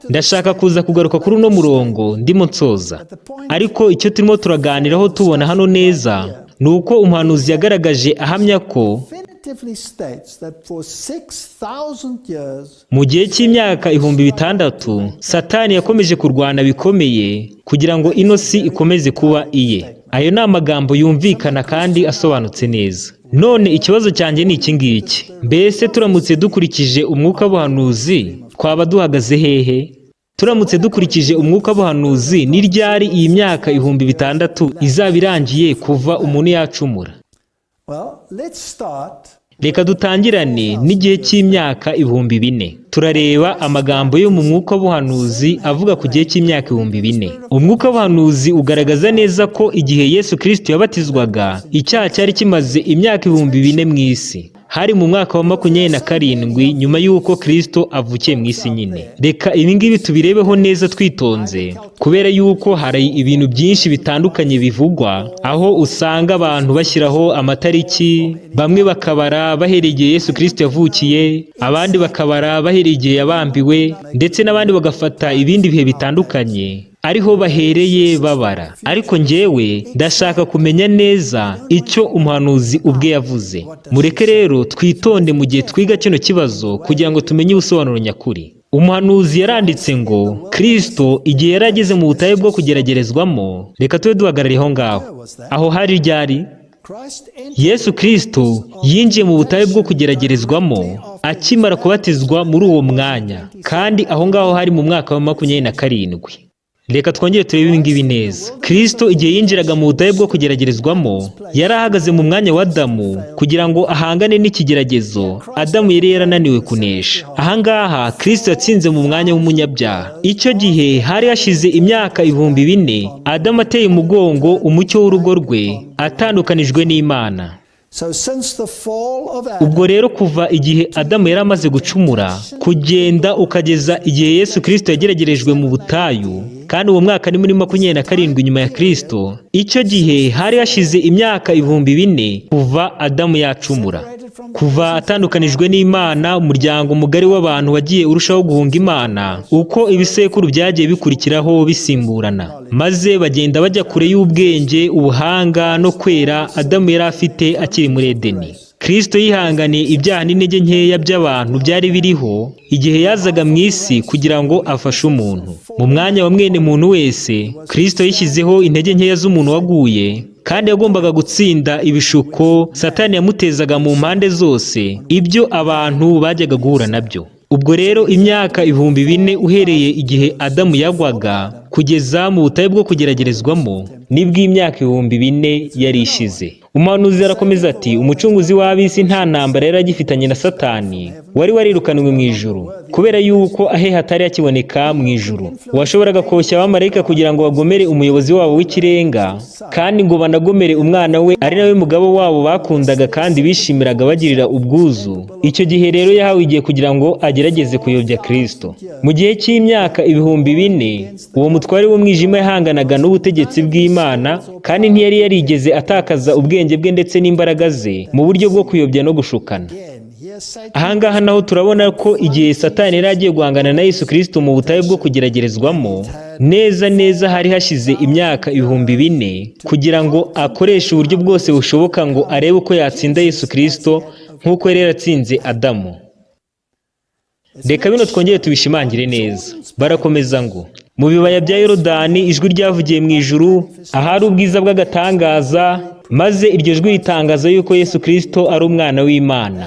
Speaker 2: Ndashaka kuza kugaruka kuri uno murongo ndimo nsoza, ariko icyo turimo turaganiraho tubona hano neza ni uko umuhanuzi yagaragaje ahamya ko mu gihe cy'imyaka 6,000 Satani yakomeje kurwana bikomeye kugira ngo ino si ikomeze kuba iye. Ayo ni amagambo yumvikana kandi asobanutse neza. None ikibazo cyanjye ni iki ngiki: mbese turamutse dukurikije umwuka w'ubuhanuzi twaba duhagaze hehe? Turamutse dukurikije umwuka w'ubuhanuzi, ni ryari iyi myaka 6,000 izaba irangiye kuva umuntu yacumura? Reka dutangirane n'igihe cy'imyaka 4000. Turareba amagambo yo mu mwuka w'ubuhanuzi avuga ku gihe cy'imyaka 4000. Umwuka w'ubuhanuzi ugaragaza neza ko igihe Yesu Kristo yabatizwaga, icyaha cyari kimaze imyaka 4000 mu isi. Hari mu mwaka wa 27 nyuma y'uko Kristo avukiye mu isi nyine. Reka ibingibi tubirebeho neza twitonze, kubera yuko hari ibintu byinshi bitandukanye bivugwa, aho usanga abantu bashyiraho amatariki, bamwe bakabara bahereye igihe Yesu Kristo yavukiye, abandi bakabara bahereye igihe yabambiwe, ndetse n'abandi bagafata ibindi bihe bitandukanye ariho bahereye babara. Ariko njyewe ndashaka kumenya neza icyo umuhanuzi ubwe yavuze. Mureke rero twitonde mu gihe twiga kino kibazo kugira ngo tumenye ubusobanuro nyakuri. Umuhanuzi yaranditse ngo Kristo igihe yarageze mu butayu bwo kugeragerezwamo, reka tube duhagarariye aho ngaho. Aho hari ryari? Yesu Kristo yinjiye mu butayu bwo kugeragerezwamo akimara kubatizwa muri uwo mwanya, kandi aho ngaho hari mu mwaka wa 27. Reka twongere turebe ibingibi neza. Kristo igihe yinjiraga mu butayu bwo kugeragerezwamo, yari ahagaze mu mwanya wa Adamu kugira ngo ahangane n'ikigeragezo Adamu yari yarananiwe kunesha. Ahangaha Kristo yatsinze mu mwanya w'umunyabyaha. Icyo gihe hari hashize imyaka 4000 Adamu ateye umugongo umucyo w'urugo rwe, atandukanijwe n'Imana. Ubwo rero kuva igihe Adamu yari amaze gucumura kugenda ukageza igihe Yesu Kristo yageragerejwe mu butayu, kandi uwo mwaka ni muri 27 nyuma ya Kristo, icyo gihe hari hashize imyaka 4000 kuva Adamu yacumura. Kuva atandukanijwe n'Imana, umuryango mugari w'abantu wagiye urushaho guhunga Imana uko ibisekuru byagiye bikurikiraho bisimburana, maze bagenda bajya kure y'ubwenge, ubuhanga no kwera Adamu yari afite akiri muri Edeni. Kristo yihanganiye ibyaha n'intege nkeya by'abantu byari biriho igihe yazaga mu isi kugira ngo afashe umuntu. Mu mwanya wa mwene muntu wese, Kristo yishyizeho intege nkeya z'umuntu waguye, kandi yagombaga gutsinda ibishuko Satani yamutezaga mu mpande zose, ibyo abantu bajyaga guhura nabyo. Ubwo rero imyaka 4000 uhereye igihe Adamu yagwaga kugeza mu butayu bwo kugeragerezwamo, nibwo imyaka 4000 yari ishize. Umuhanuzi arakomeza ati, umucunguzi w'ab'isi nta ntambara yari agifitanye na Satani, wari warirukanwe mu ijuru, kubera yuko ahe hatari hakiboneka mu ijuru. Washoboraga koshya abamarayika kugira ngo bagomere umuyobozi wabo w'ikirenga, kandi ngo banagomere umwana we ari nawe mugabo wabo bakundaga kandi bishimiraga bagirira ubwuzu. Icyo gihe rero yahawe igihe kugira ngo agerageze kuyobya Kristo. Mu gihe cy'imyaka 4000 uwo mutware w'umwijima yahanganaga n'ubutegetsi bw'Imana, kandi ntiyari yarigeze atakaza ubwenge bwe ndetse n'imbaraga ze mu buryo bwo kuyobya no gushukana. Ahangaha naho turabona ko igihe Satani yari agiye guhangana na Yesu Kristo mu butayu bwo kugeragerezwamo, neza hari hashize imyaka 4000 kugira ngo akoreshe uburyo bwose bushoboka ngo arebe uko yatsinda Yesu Kristo nk'uko yari yaratsinze Adamu. Reka bino twongere tubishimangire neza. Barakomeza ngo mu bibaya bya Yorodani ijwi ryavugiye mu ijuru, ahari ubwiza bw'agatangaza, maze iryo jwi ritangaza yuko Yesu Kristo ari umwana w'Imana.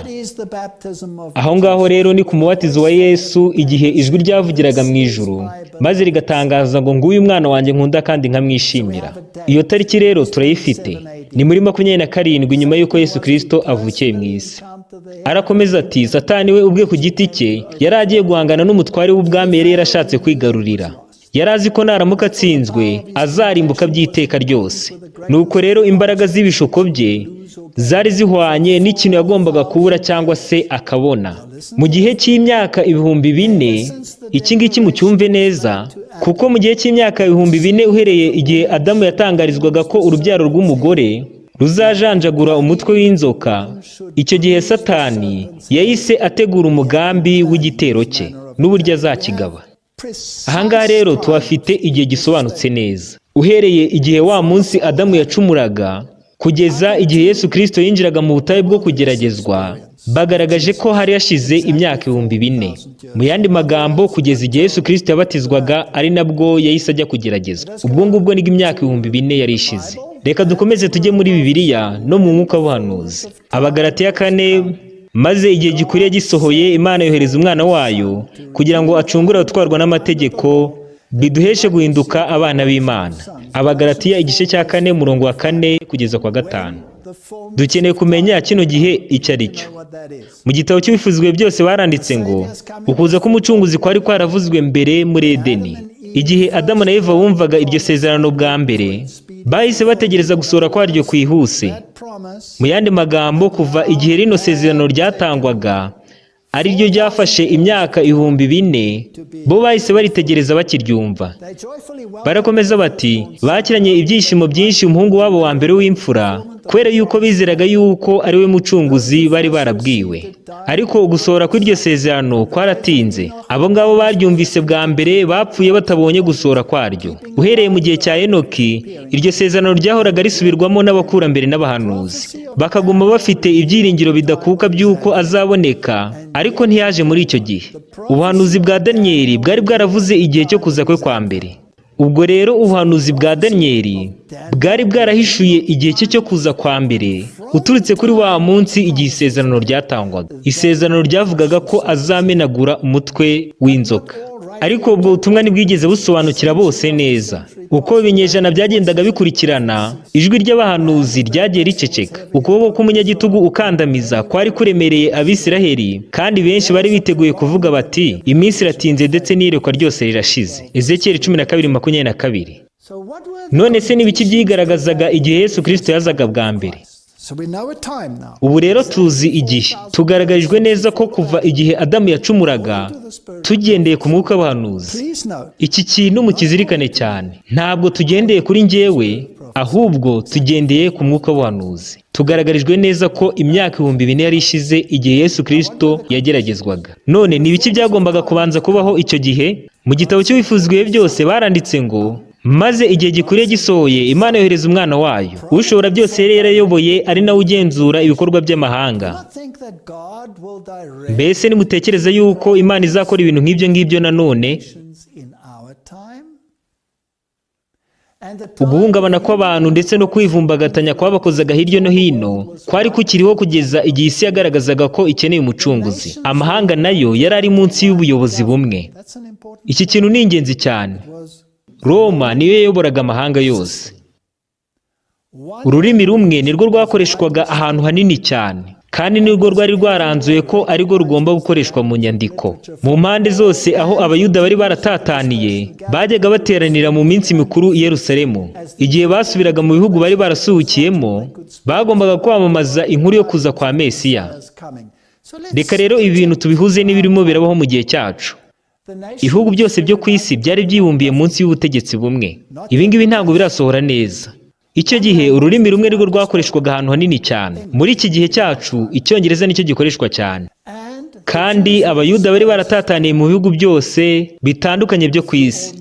Speaker 2: Aho ngaho rero ni ku mubatizo wa Yesu, igihe ijwi ryavugiraga mu ijuru, maze rigatangaza ngo nguyu umwana wanjye nkunda kandi nkamwishimira. Iyo tariki rero turayifite, ni muri 27 nyuma yuko Yesu Kristo avukiye mu isi. Arakomeza ati, Satani we ubwe ku giti cye yari agiye guhangana n'umutware w'ubwami yari yarashatse kwigarurira. Yari azi ko naramuka atsinzwe azarimbuka by'iteka ryose. Nuko rero imbaraga z'ibishuko bye zari zihwanye n'ikintu yagombaga kubura cyangwa se akabona. Mu gihe cy'imyaka 4000, iki ngiki mucyumve neza, kuko mu gihe cy'imyaka 4000 uhereye igihe Adamu yatangarizwaga ko urubyaro rw'umugore ruzajanjagura umutwe w'inzoka, icyo gihe Satani yahise ategura umugambi w'igitero cye n'uburyo azakigaba. Ahangaha rero tuhafite igihe gisobanutse neza. Uhereye igihe wa munsi Adamu yacumuraga kugeza igihe Yesu Kristo yinjiraga mu butayu bwo kugeragezwa, bagaragaje ko hari hashize imyaka 4000. Mu yandi magambo, kugeza igihe Yesu Kristo yabatizwaga ari nabwo yahise ajya kugeragezwa. Ubwo ngubwo nibwo imyaka 4000 yari ishize. Reka dukomeze tujye muri Bibiriya no mu mwuka w'ubuhanuzi. Abagalatiya 4, maze igihe gikwiriye gisohoye, Imana yohereza umwana wayo kugira ngo acungure abatwarwa n'amategeko, biduheshe guhinduka abana b'Imana. Abagalatiya igice cya 4 murongo wa 4 kugeza kwa 5. dukeneye kumenya kino gihe icyo ari cyo. Mu gitabo cy'ibifuzwe byose baranditse ngo ukuza k'umucunguzi kwari kwaravuzwe mbere muri Edeni. Igihe Adamu na Eva bumvaga iryo sezerano bwa mbere, bahise bategereza gusohora kwaryo kwihuse. Mu yandi magambo, kuva igihe rino sezerano ryatangwaga ari ryo ryafashe imyaka 4,000, bo bahise baritegereza bakiryumva. Barakomeza bati, bakiranye ibyishimo byinshi umuhungu wabo wa mbere w'imfura, kubera yuko bizeraga yuko ari we mucunguzi bari barabwiwe. Ariko gusohora kw'iryo sezerano kwaratinze. Abo ngabo baryumvise bwa mbere bapfuye batabonye gusohora kwaryo. Uhereye mu gihe cya Enoki, iryo sezerano ryahoraga risubirwamo n'abakurambere n'abahanuzi. Bakaguma bafite ibyiringiro bidakuka by'uko azaboneka, ariko ntiyaje muri icyo gihe. Ubuhanuzi bwa Daniyeli bwari bwaravuze igihe cyo kuza kwe kwa mbere. Ubwo rero ubuhanuzi bwa Daniyeli bwari bwarahishuye igihe cye cyo kuza kwa mbere, uturutse kuri wa munsi igihe isezerano ryatangwaga. Isezerano ryavugaga ko azamenagura umutwe w'inzoka. Ariko ubwo butumwa ntibwigeze busobanukira bose neza. Uko ibinyejana byagendaga bikurikirana, ijwi ry'abahanuzi ryagiye riceceka. Ukuboko k'umunyagitugu ukandamiza kwari kuremereye Abisiraheli, kandi benshi bari biteguye kuvuga bati, iminsi iratinze ndetse n'iyerekwa ryose rirashize. Ezekiel 12:22. None se n'ibiki byigaragazaga igihe Yesu Kristo yazaga bwa mbere? Ubu rero tuzi igihe. Tugaragarijwe neza ko kuva igihe Adamu yacumuraga, tugendeye ku mwuka w'abahanuzi. Iki kintu mukizirikane cyane. Ntabwo tugendeye kuri njyewe, ahubwo tugendeye ku mwuka w'abahanuzi. Tugaragarijwe neza ko imyaka 4,000 yari ishize igihe Yesu Kristo yageragezwaga. None ni ibiki byagombaga kubanza kubaho icyo gihe? Mu gitabo cy'ibifuzwe byose baranditse ngo, maze igihe gikwiriye gisohoye, Imana yohereza umwana wayo. Ushobora byose yari yarayoboye, ari nawe ugenzura ibikorwa by'amahanga. Mbese nimutekereza yuko Imana izakora ibintu nk'ibyo ngibyo nanone? Uguhungabana kw'abantu ndetse no kwivumbagatanya kwabakozaga hirya no hino kwari kukiriho kugeza igihe isi yagaragazaga ko ikeneye umucunguzi. Amahanga nayo yari ari munsi y'ubuyobozi bumwe. Iki kintu ni ingenzi cyane. Roma niyo yayoboraga amahanga yose. Ururimi rumwe nirwo rwakoreshwaga ahantu hanini cyane, kandi nirwo rwari rwaranzuye ko ari rwo rugomba gukoreshwa mu nyandiko. Mu mpande zose aho abayuda bari baratataniye, bajyaga bateranira mu minsi mikuru i Yerusalemu. Igihe basubiraga mu bihugu bari barasuhukiyemo, bagombaga kwamamaza inkuru yo kuza kwa Mesiya. Reka rero ibi bintu tubihuze n'ibirimo birabaho mu gihe cyacu. Ibihugu byose byo ku isi byari byibumbiye munsi y'ubutegetsi bumwe. Ibi ngibi ntabwo birasohora neza. Icyo gihe ururimi rumwe rwo rwakoreshwaga ahantu hanini cyane. Muri iki gihe cyacu, Icyongereza nicyo gikoreshwa cyane. Kandi abayuda bari baratataniye mu bihugu byose bitandukanye byo ku isi.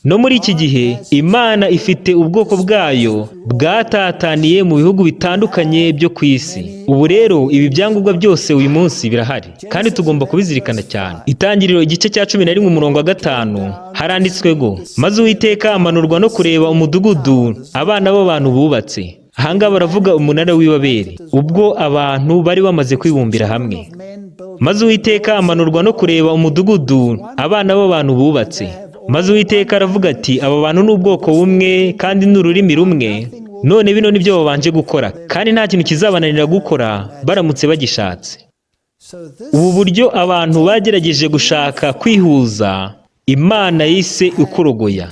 Speaker 2: No muri iki gihe, Imana ifite ubwoko bwayo bwatataniye mu bihugu bitandukanye byo ku isi. Ubu rero ibi byangombwa byose uyu munsi birahari, kandi tugomba kubizirikana cyane. Itangiriro igice cya 11:5 haranditswe ngo, maze Uwiteka amanurwa no kureba umudugudu abana b'abantu bubatse. Ahangaha baravuga umunara w'ibaberi, ubwo abantu bari bamaze kwibumbira hamwe. Maze Uwiteka amanurwa no kureba umudugudu abana b'abantu bubatse. Maze Uwiteka aravuga ati, aba bantu ni ubwoko bumwe kandi n'ururimi rumwe, none bino nibyo babanje gukora, kandi nta kintu kizabananira gukora baramutse bagishatse. Ubu buryo abantu bagerageje gushaka kwihuza, Imana yise ukurogoya.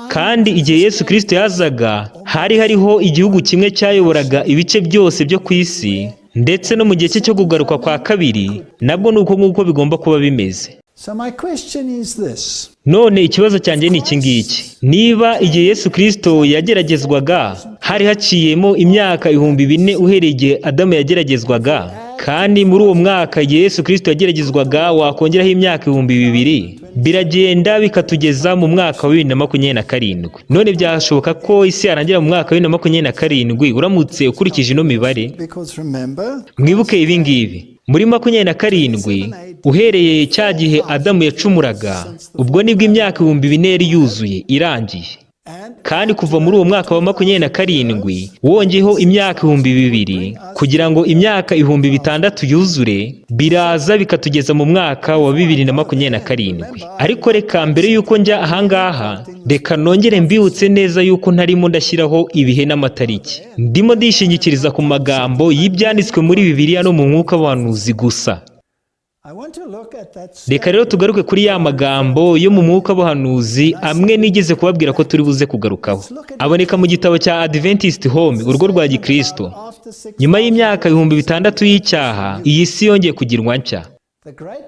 Speaker 2: Kandi igihe Yesu Kristo yazaga, hari hariho igihugu kimwe cyayoboraga ibice byose byo ku isi, ndetse no mu gihe cye cyo kugaruka kwa kabiri, nabwo nuko nk'uko bigomba kuba bimeze. None ikibazo cyanjye ni iki ngiki. Niba igihe Yesu Kristo yageragezwaga, hari haciyemo imyaka 4,000 uhereye igihe Adamu yageragezwaga, kandi muri uwo mwaka igihe Yesu Kristo yageragezwaga wakongeraho imyaka 2,000, biragenda bikatugeza mu mwaka wa 2027. None byashoboka ko isi yarangira mu mwaka wa 2027 uramutse ukurikije ino mibare? Mwibuke ibi ngibi. Muri 27, uhereye cya gihe Adamu yacumuraga, ubwo nibwo imyaka 4,000 yari yuzuye irangiye. kandi kuva muri uwo mwaka wa 27 wongeyeho imyaka 2000 kugira ngo imyaka 6000 yuzure, biraza bikatugeza mu mwaka wa 2027. Ariko reka mbere yuko njya ahangaha, reka nongere mbibutse neza yuko ntarimo ndashyiraho ibihe n'amatariki. Ndimo ndishingikiriza ku magambo y'ibyanditswe muri Bibiriya no mu mwuka w'abahanuzi gusa. Reka rero tugaruke kuri ya magambo yo mu mwuka w'abahanuzi amwe nigeze kubabwira ko turi buze kugarukaho. Aboneka mu gitabo cya Adventist Home, urugo rwa Gikristo. Nyuma y'imyaka 6000 y'icyaha, iyi si yongeye kugirwa nshya.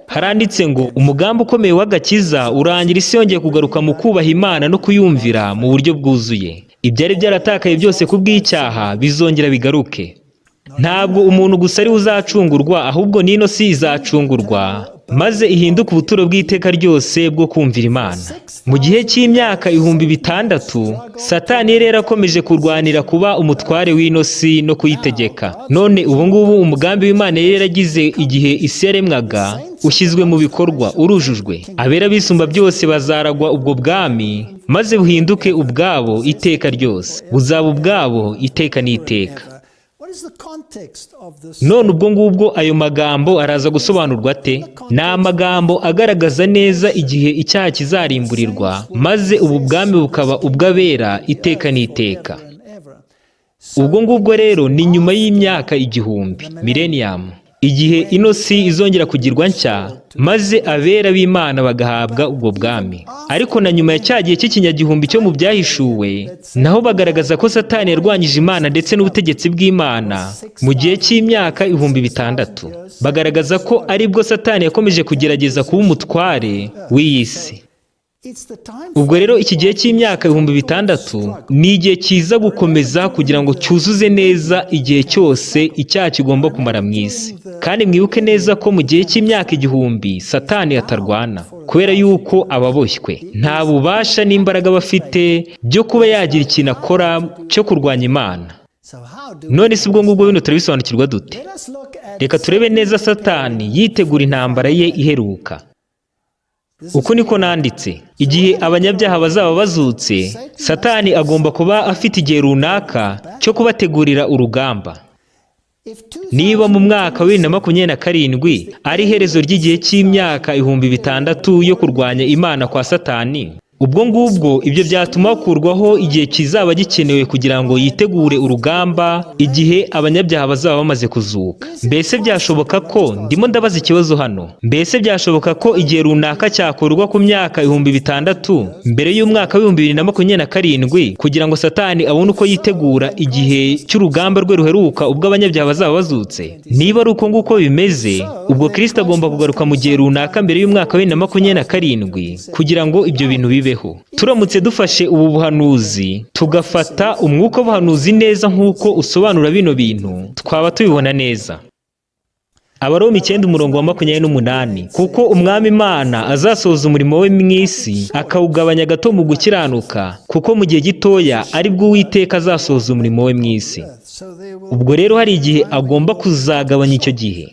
Speaker 2: Haranditse ngo umugambi ukomeye w'agakiza urangira isi yongeye kugaruka mu kubaha Imana no kuyumvira mu buryo bwuzuye. Ibyari byaratakaye byose kubw'icyaha bizongera bigaruke. Ntabwo umuntu gusa ari uzacungurwa, ahubwo n'ino si izacungurwa maze ihinduka ubuturo bw'iteka ryose bwo kumvira Imana. Mu gihe cy'imyaka 6000, Satani yari yarakomeje kurwanira kuba umutware w'ino si no kuyitegeka. None ubu ngubu umugambi w'Imana yari yaragize igihe isi yaremwaga ushyizwe mu bikorwa, urujujwe. Abera bisumba byose bazaragwa ubwo bwami, maze buhinduke ubwabo iteka ryose. Buzaba ubwabo iteka n'iteka. None ubwo ngubwo ayo magambo araza gusobanurwa ate? Ni amagambo agaragaza neza igihe icyaha kizarimburirwa, maze ubu bwami bukaba ubw'abera iteka n'iteka. Ubwo ngubwo rero ni nyuma y'imyaka 1000, millennium, igihe ino si izongera kugirwa nshya, maze abera b'Imana bagahabwa ubwo bwami. Ariko na nyuma ya cya gihe cy'ikinyagihumbi cyo mu byahishuwe, naho bagaragaza ko Satani yarwanyije Imana ndetse n'ubutegetsi bw'Imana mu gihe cy'imyaka 6000. Bagaragaza ko aribwo Satani yakomeje kugerageza kuba umutware w'iyi si. Ubwo rero iki gihe cy'imyaka 6000 ni igihe kiza gukomeza kugira ngo cyuzuze neza igihe cyose icyaha kigomba kumara mu isi. Kandi mwibuke neza ko mu gihe cy'imyaka 1000 Satani atarwana, kubera yuko ababoshywe. Nta bubasha n'imbaraga bafite byo kuba yagira ikintu akora cyo kurwanya Imana. None si ubwo ngubwo bino turabisobanukirwa dute? Reka turebe neza Satani yitegura intambara ye iheruka. Uko niko nanditse, igihe abanyabyaha bazaba bazutse, Satani agomba kuba afite igihe runaka cyo kubategurira urugamba. Niba mu mwaka wa 2027 ari iherezo ry'igihe cy'imyaka 6000 yo kurwanya Imana kwa Satani, ubwo ngubwo ibyo byatuma hakurwaho igihe kizaba gikenewe kugira ngo yitegure urugamba igihe abanyabyaha bazaba bamaze kuzuka. Mbese byashoboka ko, ndimo ndabaza ikibazo hano, mbese byashoboka ko igihe runaka cyakorwa ku myaka 6000 mbere y'umwaka wa 2027 kugira ngo Satani abone uko yitegura igihe cy'urugamba rwe ruheruka ubwo abanyabyaha bazaba bazutse? Niba ari uko nguko bimeze, ubwo Kristo agomba kugaruka mu gihe runaka mbere y'umwaka wa 2027 kugira ngo ibyo bintu bibe. Turamutse dufashe ubu buhanuzi tugafata umwuka w'ubuhanuzi neza nk'uko usobanura bino bintu, twaba tubibona neza. Abaroma 9:28, kuko umwami Imana azasohoza umurimo we mu isi akawugabanya gato mu gukiranuka, kuko mu gihe gitoya aribwo Uwiteka azasohoza umurimo we mu isi. Ubwo rero hari igihe agomba kuzagabanya icyo gihe.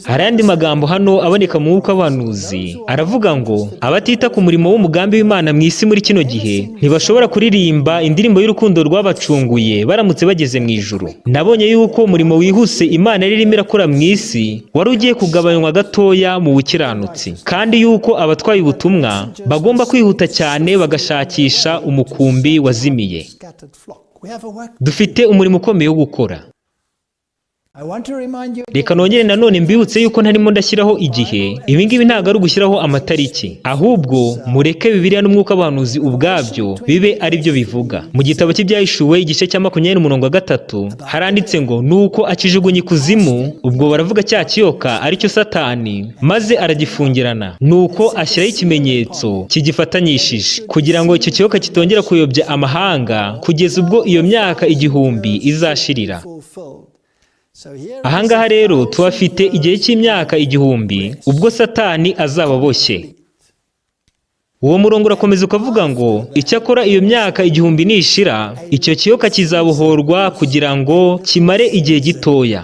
Speaker 2: Hari andi magambo hano aboneka mu mwuka w'abahanuzi aravuga ngo abatita ku murimo w'umugambi w'Imana mu isi muri kino gihe ntibashobora kuririmba indirimbo y'urukundo rwabacunguye baramutse bageze mu ijuru. Nabonye yuko umurimo wihuse Imana yari irimo irakora mu isi wari ugiye kugabanywa gatoya mu bukiranutsi, kandi yuko abatwaye ubutumwa bagomba kwihuta cyane bagashakisha umukumbi wazimiye. Dufite umurimo ukomeye wo gukora. Reka nongere nanone mbibutse yuko ntarimo ndashyiraho igihe. Ibi ngibi ntabwo ari ugushyiraho amatariki, ahubwo mureke Bibiriya n'umwuka w'abahanuzi ubwabyo bibe ari byo bivuga. Mu gitabo cy'ibyahishuwe igice cya 20:3 haranditse ngo nuko akijugunya ikuzimu, ubwo baravuga cya kiyoka aricyo Satani, maze aragifungirana. Nuko ashyiraho ikimenyetso kigifatanyishije kugira ngo icyo kiyoka kitongera kuyobya amahanga kugeza ubwo iyo myaka 1000 izashirira. Ahangaha rero tuhafite igihe cy'imyaka 1000 ubwo Satani azaba aboshye. Uwo murongo urakomeza ukavuga ngo icyakora iyo myaka 1000 nishira, icyo kiyoka kizabohorwa kugira ngo kimare igihe gitoya.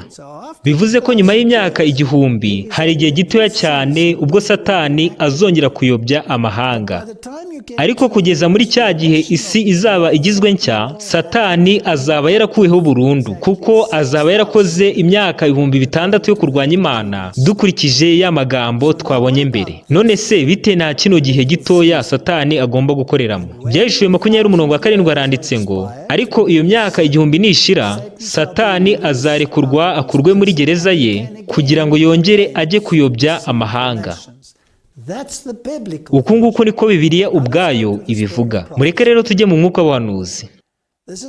Speaker 2: bivuze ko nyuma y'imyaka 1000 hari igihe gitoya cyane ubwo Satani azongera kuyobya amahanga. Ariko kugeza muri cya gihe isi izaba igizwe nshya, Satani azaba yarakuweho burundu, kuko azaba yarakoze imyaka 6,000 yo kurwanya Imana, dukurikije ya magambo twabonye mbere. None se bite nta kino gihe gitoya Satani agomba gukoreramo? Byahishuwe 20:7 haranditse ngo, ariko iyo myaka 1000 nishira, Satani azarekurwa akurwe muri gereza ye, kugira ngo yongere ajye kuyobya amahanga. Uku nguku niko Bibiriya ubwayo ibivuga. Mureke rero tujye mu mwuka w'ubuhanuzi.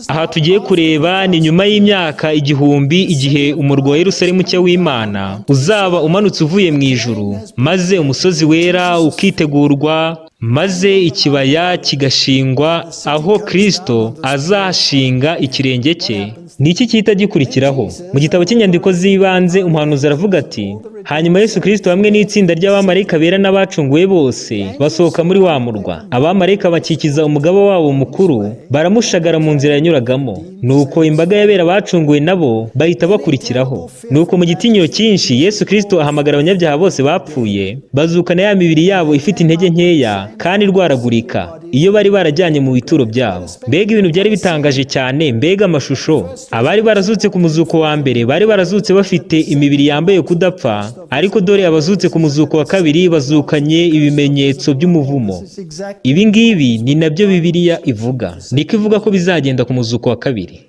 Speaker 2: Aha tugiye kureba ni nyuma y'imyaka 1000, igihe umurwa wa Yerusalemu nshya w'Imana uzaba umanutse uvuye mu ijuru, maze umusozi wera ukitegurwa, maze ikibaya kigashingwa aho Kristo azashinga ikirenge cye. Niki cyita gikurikiraho? Mu gitabo cy'inyandiko z'ibanze umuhanuzi aravuga ati, hanyuma Yesu Kristo hamwe n'itsinda ry'abamarayika bera n'abacunguwe bose basohoka muri wa murwa. Abamarayika bakikiza umugaba wabo mukuru, baramushagara mu nzira yanyuragamo. Nuko imbaga y'abera bacunguwe nabo bahita bakurikiraho. Nuko mu gitinyiro cyinshi Yesu Kristo ahamagara abanyabyaha bose bapfuye, bazukana ya mibiri yabo ifite intege nkeya kandi rwaragurika, iyo bari barajyanye mu bituro byabo. Mbega ibintu byari bitangaje cyane, mbega amashusho. Abari barazutse ku muzuko wa mbere bari barazutse bafite imibiri yambaye kudapfa, ariko dore abazutse ku muzuko wa kabiri bazukanye ibimenyetso by'umuvumo. Ibi ngibi ni nabyo Bibiriya ivuga. Niko ivuga ko bizagenda ku muzuko wa kabiri.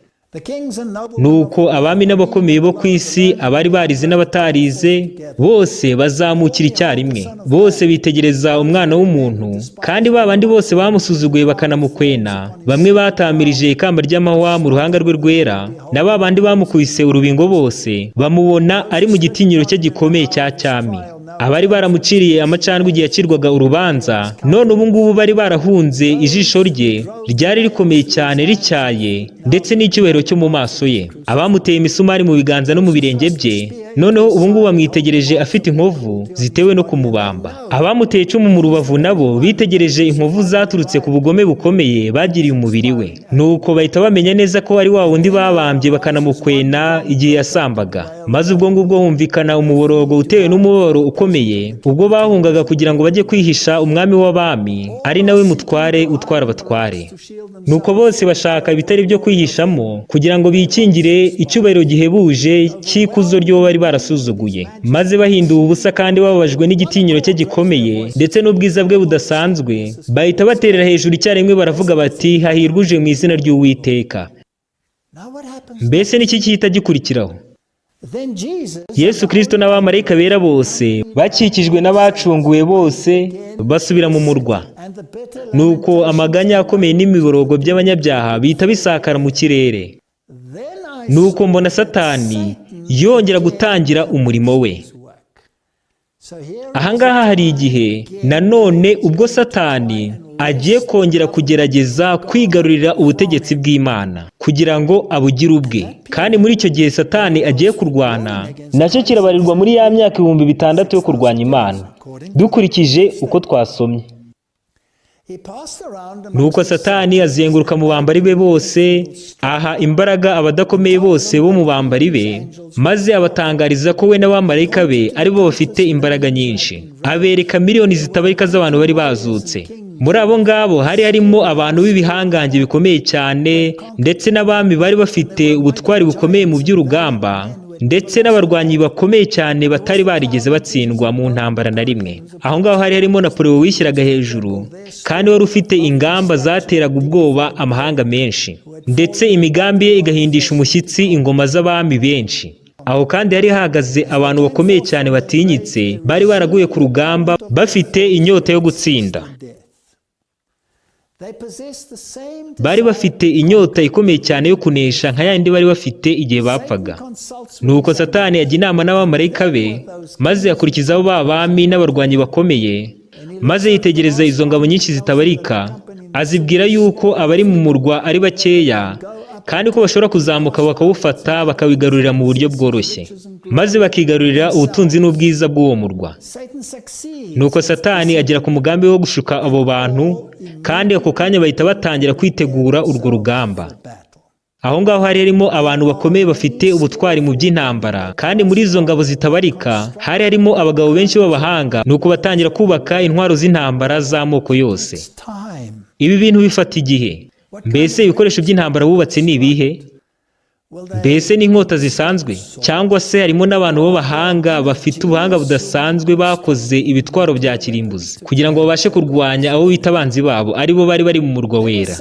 Speaker 2: Nuko abami n'abakomeye bo ku isi, abari barize n'abatarize, bose bazamukira icyarimwe. Bose bitegereza umwana w'umuntu, kandi babandi bose bamusuzuguye bakanamukwena, bamwe batamirije ikamba ry'amahwa mu ruhanga rwe rwera, na babandi bamukubise urubingo bose bamubona ari mu gitinyiro cye gikomeye cya cyami. Abari baramuciriye amacandwe igihe yacirwaga urubanza, none ubu ngubu bari barahunze ijisho rye, ryari rikomeye cyane rityaye, ndetse n'icyubahiro cyo mu maso ye. Abamuteye imisumari mu biganza no mu birenge bye, noneho ubu ngubu bamwitegereje afite inkovu zitewe no kumubamba. Abamuteye icumu mu rubavu nabo bitegereje inkovu zaturutse ku bugome bukomeye bagiriye umubiri we. Nuko bahita bamenya neza ko ari wa wundi babambye bakanamukwena igihe yasambaga. Maze ubwo ngubwo humvikana umuborogo utewe n'umubabaro ukomeye, ubwo bahungaga kugira ngo bajye kwihisha umwami w'abami, ari nawe mutware utwara abatware. Nuko bose bashaka ibitari byo kwihishamo, kugira ngo bikingire icyubahiro gihebuje cy'ikuzo ryo bari barasuzuguye. Maze bahinduwe ubusa kandi bababajwe n'igitinyiro cye gikomeye, ndetse n'ubwiza bwe budasanzwe, bahita baterera hejuru icyarimwe baravuga bati, hahirwa uje mu izina ry'Uwiteka. Mbese niki cyita gikurikiraho? Yesu Kristo n'abamarayika bera bose bakikijwe n'abacunguwe bose basubira mu murwa. Nuko amaganya akomeye n'imiborogo by'abanyabyaha bihita bisakara mu kirere. Nuko mbona Satani yongera gutangira umurimo we. Ahangaha hari igihe nanone ubwo Satani agiye kongera kugerageza kwigarurira ubutegetsi bw'Imana kugira ngo abugire ubwe. Kandi muri icyo gihe Satani agiye kurwana, nacyo kirabarirwa muri ya myaka 6,000 yo kurwanya Imana, dukurikije uko twasomye. Nuko Satani azenguruka mu bambari be bose, aha imbaraga abadakomeye bose bo mu bambari be, maze abatangariza ko we n'abamarayika be ari bo bafite imbaraga nyinshi. Abereka miliyoni zitabarika z'abantu bari bazutse. Muri abo ngabo hari harimo abantu b'ibihangange bikomeye cyane, ndetse n'abami bari bafite ubutwari bukomeye mu by'urugamba, ndetse n'abarwanyi bakomeye cyane batari barigeze batsindwa mu ntambara na rimwe. Aho ngaho hari harimo Napoleon wishyiraga hejuru, kandi wari ufite ingamba zateraga ubwoba amahanga menshi, ndetse imigambi ye igahindisha umushyitsi ingoma z'abami benshi. Aho kandi hari hahagaze abantu bakomeye cyane batinyitse, bari baraguye ku rugamba bafite inyota yo gutsinda. Bari bafite inyota ikomeye cyane yo kunesha nka yandi bari bafite igihe bapfaga. Nuko Satani ajya inama n'abamarayika be, maze akurikizaho ba bami n'abarwanyi bakomeye, maze yitegereza izo ngabo nyinshi zitabarika, azibwira yuko abari mu murwa ari bakeya, kandi ko bashobora kuzamuka bakawufata bakawigarurira mu buryo bworoshye, maze bakigarurira ubutunzi n'ubwiza bw'uwo murwa. Nuko Satani agera ku mugambi wo gushuka abo bantu, kandi ako kanya bahita batangira kwitegura urwo rugamba. Aho ngaho hari harimo abantu bakomeye bafite ubutwari mu by'intambara, kandi muri izo ngabo zitabarika hari harimo abagabo benshi b'abahanga, nuko batangira kubaka intwaro z'intambara z'amoko yose. Ibi bintu bifata igihe. Mbese ibikoresho by'intambara bubatse ni ibihe? Mbese ni inkota zisanzwe, cyangwa se harimo n'abantu b'abahanga bafite ubuhanga budasanzwe bakoze ibitwaro bya kirimbuzi kugira ngo babashe kurwanya abo bita abanzi babo, aribo bari bari mu murwa wera.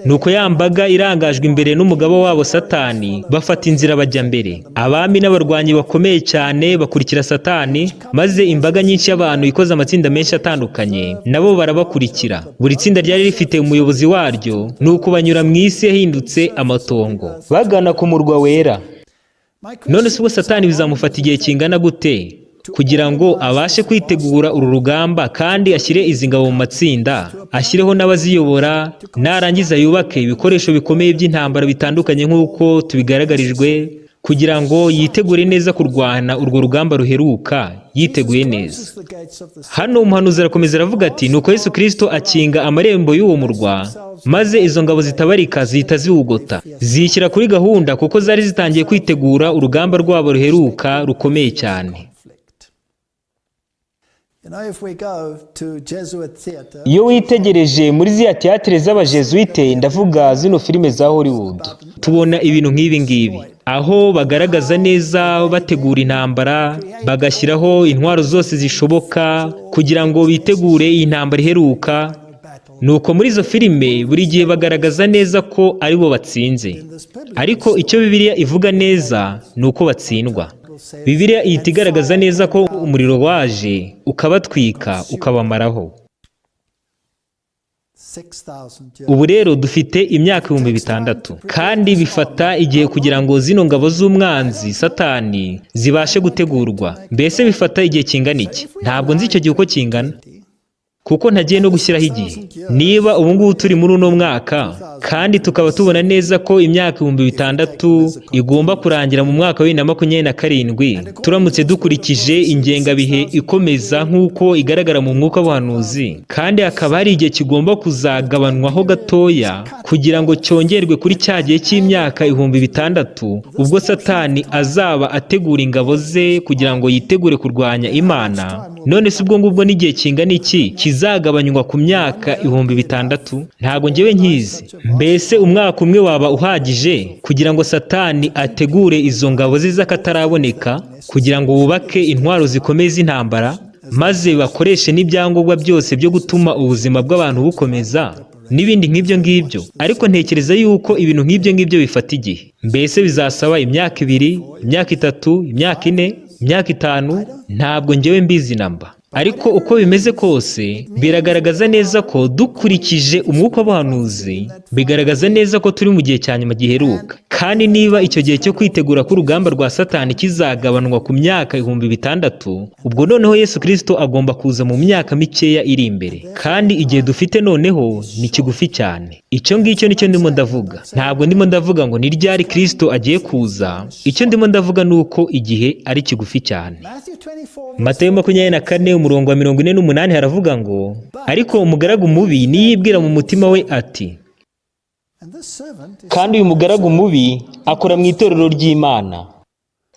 Speaker 2: Nuko ya mbaga irangajwe imbere n'umugabo wabo Satani bafata inzira bajya mbere. Abami n'abarwanyi bakomeye cyane bakurikira Satani, maze imbaga nyinshi y'abantu ikoze amatsinda menshi atandukanye nabo barabakurikira. Buri tsinda ryari rifite umuyobozi waryo, nuko banyura mu isi yahindutse amatongo bagana ku murwa wera. None se ubwo Satani bizamufata igihe kingana gute kugira ngo abashe kwitegura uru rugamba kandi ashyire izi ngabo mu matsinda, ashyireho n'abaziyobora, narangiza yubake ibikoresho bikomeye by'intambara bitandukanye nk'uko tubigaragarijwe, kugira ngo yitegure neza kurwana urwo rugamba ruheruka yiteguye neza. Hano umuhanuzi arakomeza aravuga ati, nuko Yesu Kristo akinga amarembo y'uwo murwa, maze izo ngabo zitabarika zihita ziwugota, zishyira kuri gahunda kuko zari zitangiye kwitegura urugamba rwabo ruheruka rukomeye cyane. Iyo witegereje muri ziriya teatire z'abajesuite, ndavuga zino filime za Hollywood, tubona ibintu nk'ibi ngibi, aho bagaragaza neza bategura intambara, bagashyiraho intwaro zose zishoboka kugira ngo bitegure iyi ntambara iheruka. Nuko muri izo filime buri gihe bagaragaza neza ko aribo batsinze, ariko icyo Bibiriya ivuga neza ni uko batsindwa. Bibiriya ihita igaragaza neza ko umuriro waje ukabatwika ukabamaraho. Ubu rero dufite imyaka 6,000, kandi bifata igihe kugira ngo zino ngabo z'umwanzi Satani zibashe gutegurwa. Mbese bifata igihe kingana iki? Ntabwo nzi icyo gihe uko kingana, kuko ntagiye no gushyiraho igihe. Niba ubu ngubu turi muri uno mwaka, kandi tukaba tubona neza ko imyaka 6,000 igomba kurangira mu mwaka wa 2027, turamutse dukurikije ingengabihe ikomeza nk'uko igaragara mu mwuka w'ubuhanuzi, kandi hakaba hari igihe kigomba kuzagabanwaho gatoya kugira ngo cyongerwe kuri cya gihe cy'imyaka 6,000, ubwo Satani azaba ategura ingabo ze kugira ngo yitegure kurwanya Imana. None se ubwo ngubwo n'igihe kingana iki kizagabanywa ku myaka 6,000? Ntabwo njyewe nkizi. Mbese umwaka umwe waba uhagije kugira ngo Satani ategure izo ngabo ze z'akataraboneka kugira ngo bubake intwaro zikomeye z'intambara, maze bakoreshe n'ibyangombwa byose byo gutuma ubuzima bw'abantu bukomeza n'ibindi nk'ibyo ngibyo? Ariko ntekereza yuko ibintu nk'ibyo ngibyo bifata igihe. Mbese bizasaba imyaka 2, imyaka 3, imyaka 4, imyaka 5? Ntabwo njyewe mbizi namba. Ariko uko bimeze kose, biragaragaza neza ko dukurikije umwuka w'ubuhanuzi, bigaragaza neza ko turi mu gihe cya nyuma giheruka. Kandi niba icyo gihe cyo kwitegura k'urugamba rwa Satani kizagabanwa ku myaka 6,000, ubwo noneho Yesu Kristo agomba kuza mu myaka mikeya iri imbere. Kandi igihe dufite noneho ni kigufi cyane. Icyo ngicyo nicyo ndimo ndavuga. Ntabwo ndimo ndavuga ngo ni ryari Kristo agiye kuza. Icyo ndimo ndavuga ni uko igihe ari kigufi cyane. Matayo 24 umurongo wa 48 haravuga ngo, ariko umugaragu mubi niyibwira mu mutima we ati, kandi uyu mugaragu mubi akora mu itorero ry'Imana.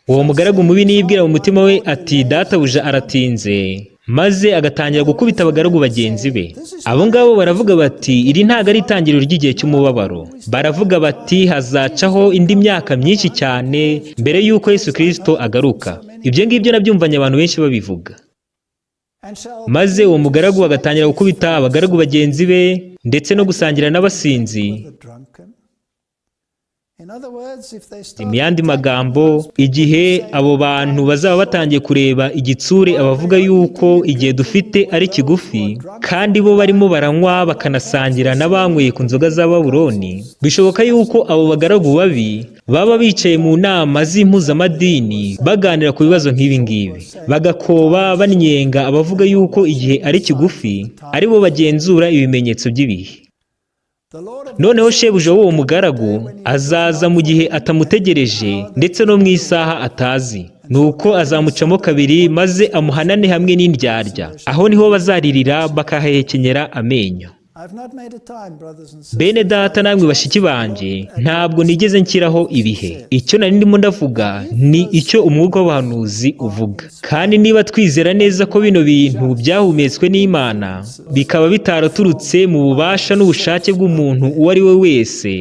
Speaker 2: Uwo mugaragu mubi niyibwira mu mutima we ati, databuja aratinze, maze agatangira gukubita abagaragu bagenzi be. Abo ngabo baravuga bati, iri ntago ari itangiriro ry'igihe cy'umubabaro. Baravuga bati, hazacaho indi myaka myinshi cyane mbere y'uko Yesu Kristo agaruka. Ibyo ngibyo nabyumvanye abantu benshi babivuga. Maze uwo mugaragu agatangira gukubita abagaragu bagenzi be ndetse no gusangira n'abasinzi. Mu yandi magambo, igihe abo bantu bazaba batangiye kureba igitsure abavuga yuko igihe dufite ari kigufi, kandi bo barimo baranywa bakanasangira n'abanyweye ku nzoga za Babuloni, bishoboka yuko abo bagaragu babi baba bicaye mu nama z'impuzamadini baganira ku bibazo nk'ibi ngibi, bagakoba banyenga abavuga yuko igihe ari kigufi, ari bo bagenzura ibimenyetso by'ibihe. Noneho shebuja w'uwo mugaragu azaza mu gihe atamutegereje ndetse no mu isaha atazi. Nuko azamucamo kabiri maze amuhanane hamwe n'indyarya. Aho niho bazaririra bakahahekenyera amenyo. Bene data namwe bashiki banje, ntabwo nigeze nshyiraho ibihe. Icyo nari ndimo ndavuga ni icyo umwuka w'abahanuzi uvuga. Kandi niba twizera neza ko bino bintu byahumetswe n'Imana, bikaba bitaraturutse mu bubasha n'ubushake bw'umuntu uwo ari we wese,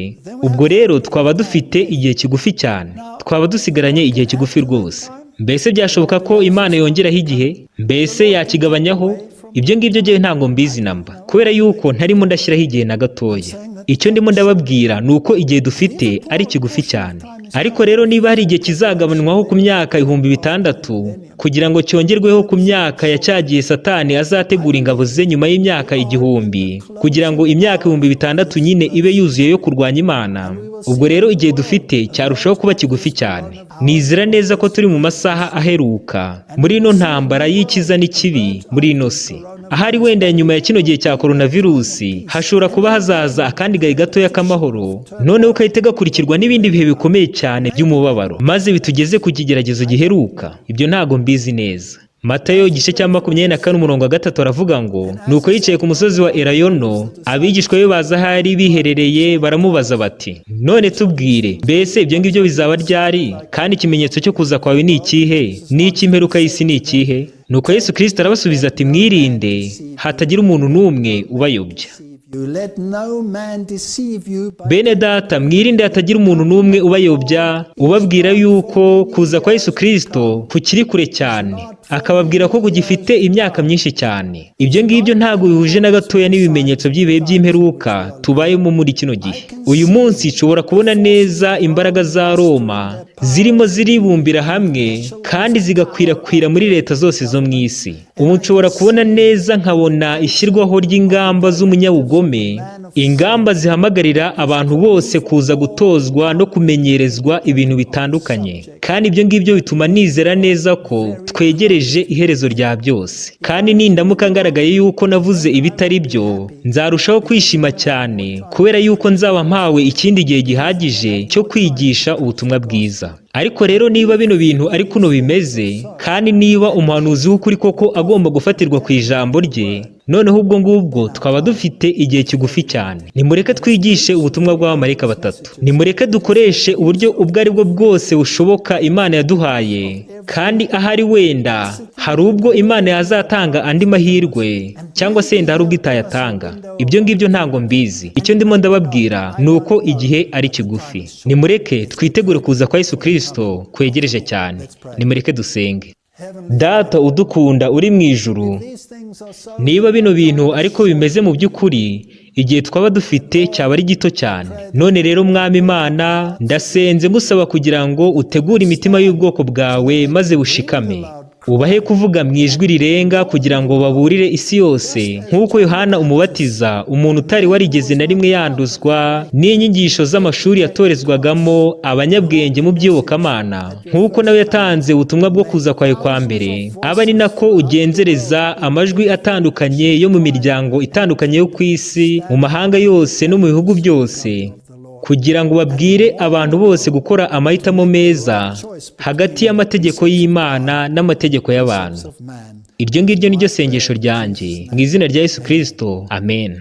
Speaker 2: ubwo rero twaba dufite igihe kigufi cyane. Twaba dusigaranye igihe kigufi rwose. Mbese byashoboka ko Imana yongeraho igihe? Mbese yakigabanyaho? Ibyo ngibyo njyewe ntabwo mbizi namba, kubera yuko ntarimo ndashyiraho igihe na gatoya. Icyo ndimo ndababwira ni uko igihe dufite ari kigufi cyane. Ariko rero niba hari igihe kizagabanywaho ku myaka 6,000 kugira ngo cyongerweho ku myaka ya cyagiye Satani azategura ingabo ze nyuma y'imyaka 1000, kugira ngo imyaka 6,000 nyine ibe yuzuye yo kurwanya Imana, ubwo rero igihe dufite cyarushaho kuba kigufi cyane. Nizera neza ko turi mu masaha aheruka muri ino ntambara y'ikiza n'ikibi muri ino si. Ahari wenda nyuma ya kino gihe cya coronavirusi hashobora kuba hazaza akandi gahe gatoya k'amahoro, noneho ukahita gakurikirwa n'ibindi bihe bikomeye cyane by'umubabaro, maze bitugeze ku kigeragezo giheruka. Ibyo ntago mbizi neza. Matayo igice cya 24:3 aravuga ngo, nuko yicaye ku musozi wa Elayono, abigishwa be baza ahari biherereye baramubaza bati, none tubwire, mbese ibyo ngibyo bizaba ryari? Kandi ikimenyetso cyo kuza kwawe ni ikihe? N'icy'imperuka y'isi ni ikihe? Nuko Yesu Kristo arabasubiza ati, mwirinde hatagira umuntu n'umwe ubayobya. Bene data, mwirinde hatagira umuntu n'umwe ubayobya, ubabwira yuko kuza kwa Yesu Kristo kukiri kure cyane, akababwira ko kugifite imyaka myinshi cyane. Ibyo ngibyo ntabwo bihuje na gatoya n'ibimenyetso by'ibihe by'imperuka tubayemo muri kino gihe. Uyu munsi nshobora kubona neza imbaraga za Roma zirimo ziribumbira hamwe kandi zigakwirakwira muri leta zose zo mu isi. Ubu nshobora kubona neza nkabona ishyirwaho ry'ingamba z'umunyabugome, ingamba zihamagarira abantu bose kuza gutozwa no kumenyerezwa ibintu bitandukanye. Kandi ibyo ngibyo bituma nizera neza ko twegereje iherezo rya byose. Kandi nindamuka ngaragaye yuko navuze ibitari byo, nzarushaho kwishima cyane, kubera yuko nzaba mpawe ikindi gihe gihagije cyo kwigisha ubutumwa bwiza. Ariko rero niba bino bintu ari kuno bimeze, kandi niba umuhanuzi w'ukuri koko agomba gufatirwa ku ijambo rye, noneho ubwo ngubwo twaba dufite igihe kigufi cyane. Nimureke twigishe ubutumwa bw'abamarayika batatu. Nimureke dukoreshe uburyo ubwo ari bwo bwose bushoboka Imana yaduhaye, kandi ahari wenda hari ubwo Imana yazatanga andi mahirwe, cyangwa se wenda hari ubwo itayatanga. Ibyo ngibyo ntabwo mbizi. Icyo ndimo ndababwira ni uko igihe ari kigufi. Nimureke twitegure kuza kwa Yesu Kristo kwegereje cyane. Nimureke dusenge. Data udukunda uri mu ijuru, niba bino bintu ariko bimeze mu by'ukuri, igihe twaba dufite cyaba ari gito cyane. None rero Mwami Imana, ndasenze ngusaba kugira ngo utegure imitima y'ubwoko bwawe maze bushikame. Ubahe kuvuga mu ijwi rirenga kugira ngo baburire isi yose, nk'uko Yohana umubatiza, umuntu utari warigeze na rimwe yanduzwa n'inyigisho z'amashuri yatorezwagamo abanyabwenge mu by'iyobokamana, nk'uko nawe yatanze ubutumwa bwo kuza kwawe kwa mbere, aba ari nako ugenzereza amajwi atandukanye yo mu miryango itandukanye yo ku isi, mu mahanga yose no mu bihugu byose, kugira ngo babwire abantu bose gukora amahitamo meza hagati y'amategeko y'Imana n'amategeko y'abantu. Iryo ngiryo ni ryo sengesho ryanjye, mu izina rya Yesu Kristo, amen.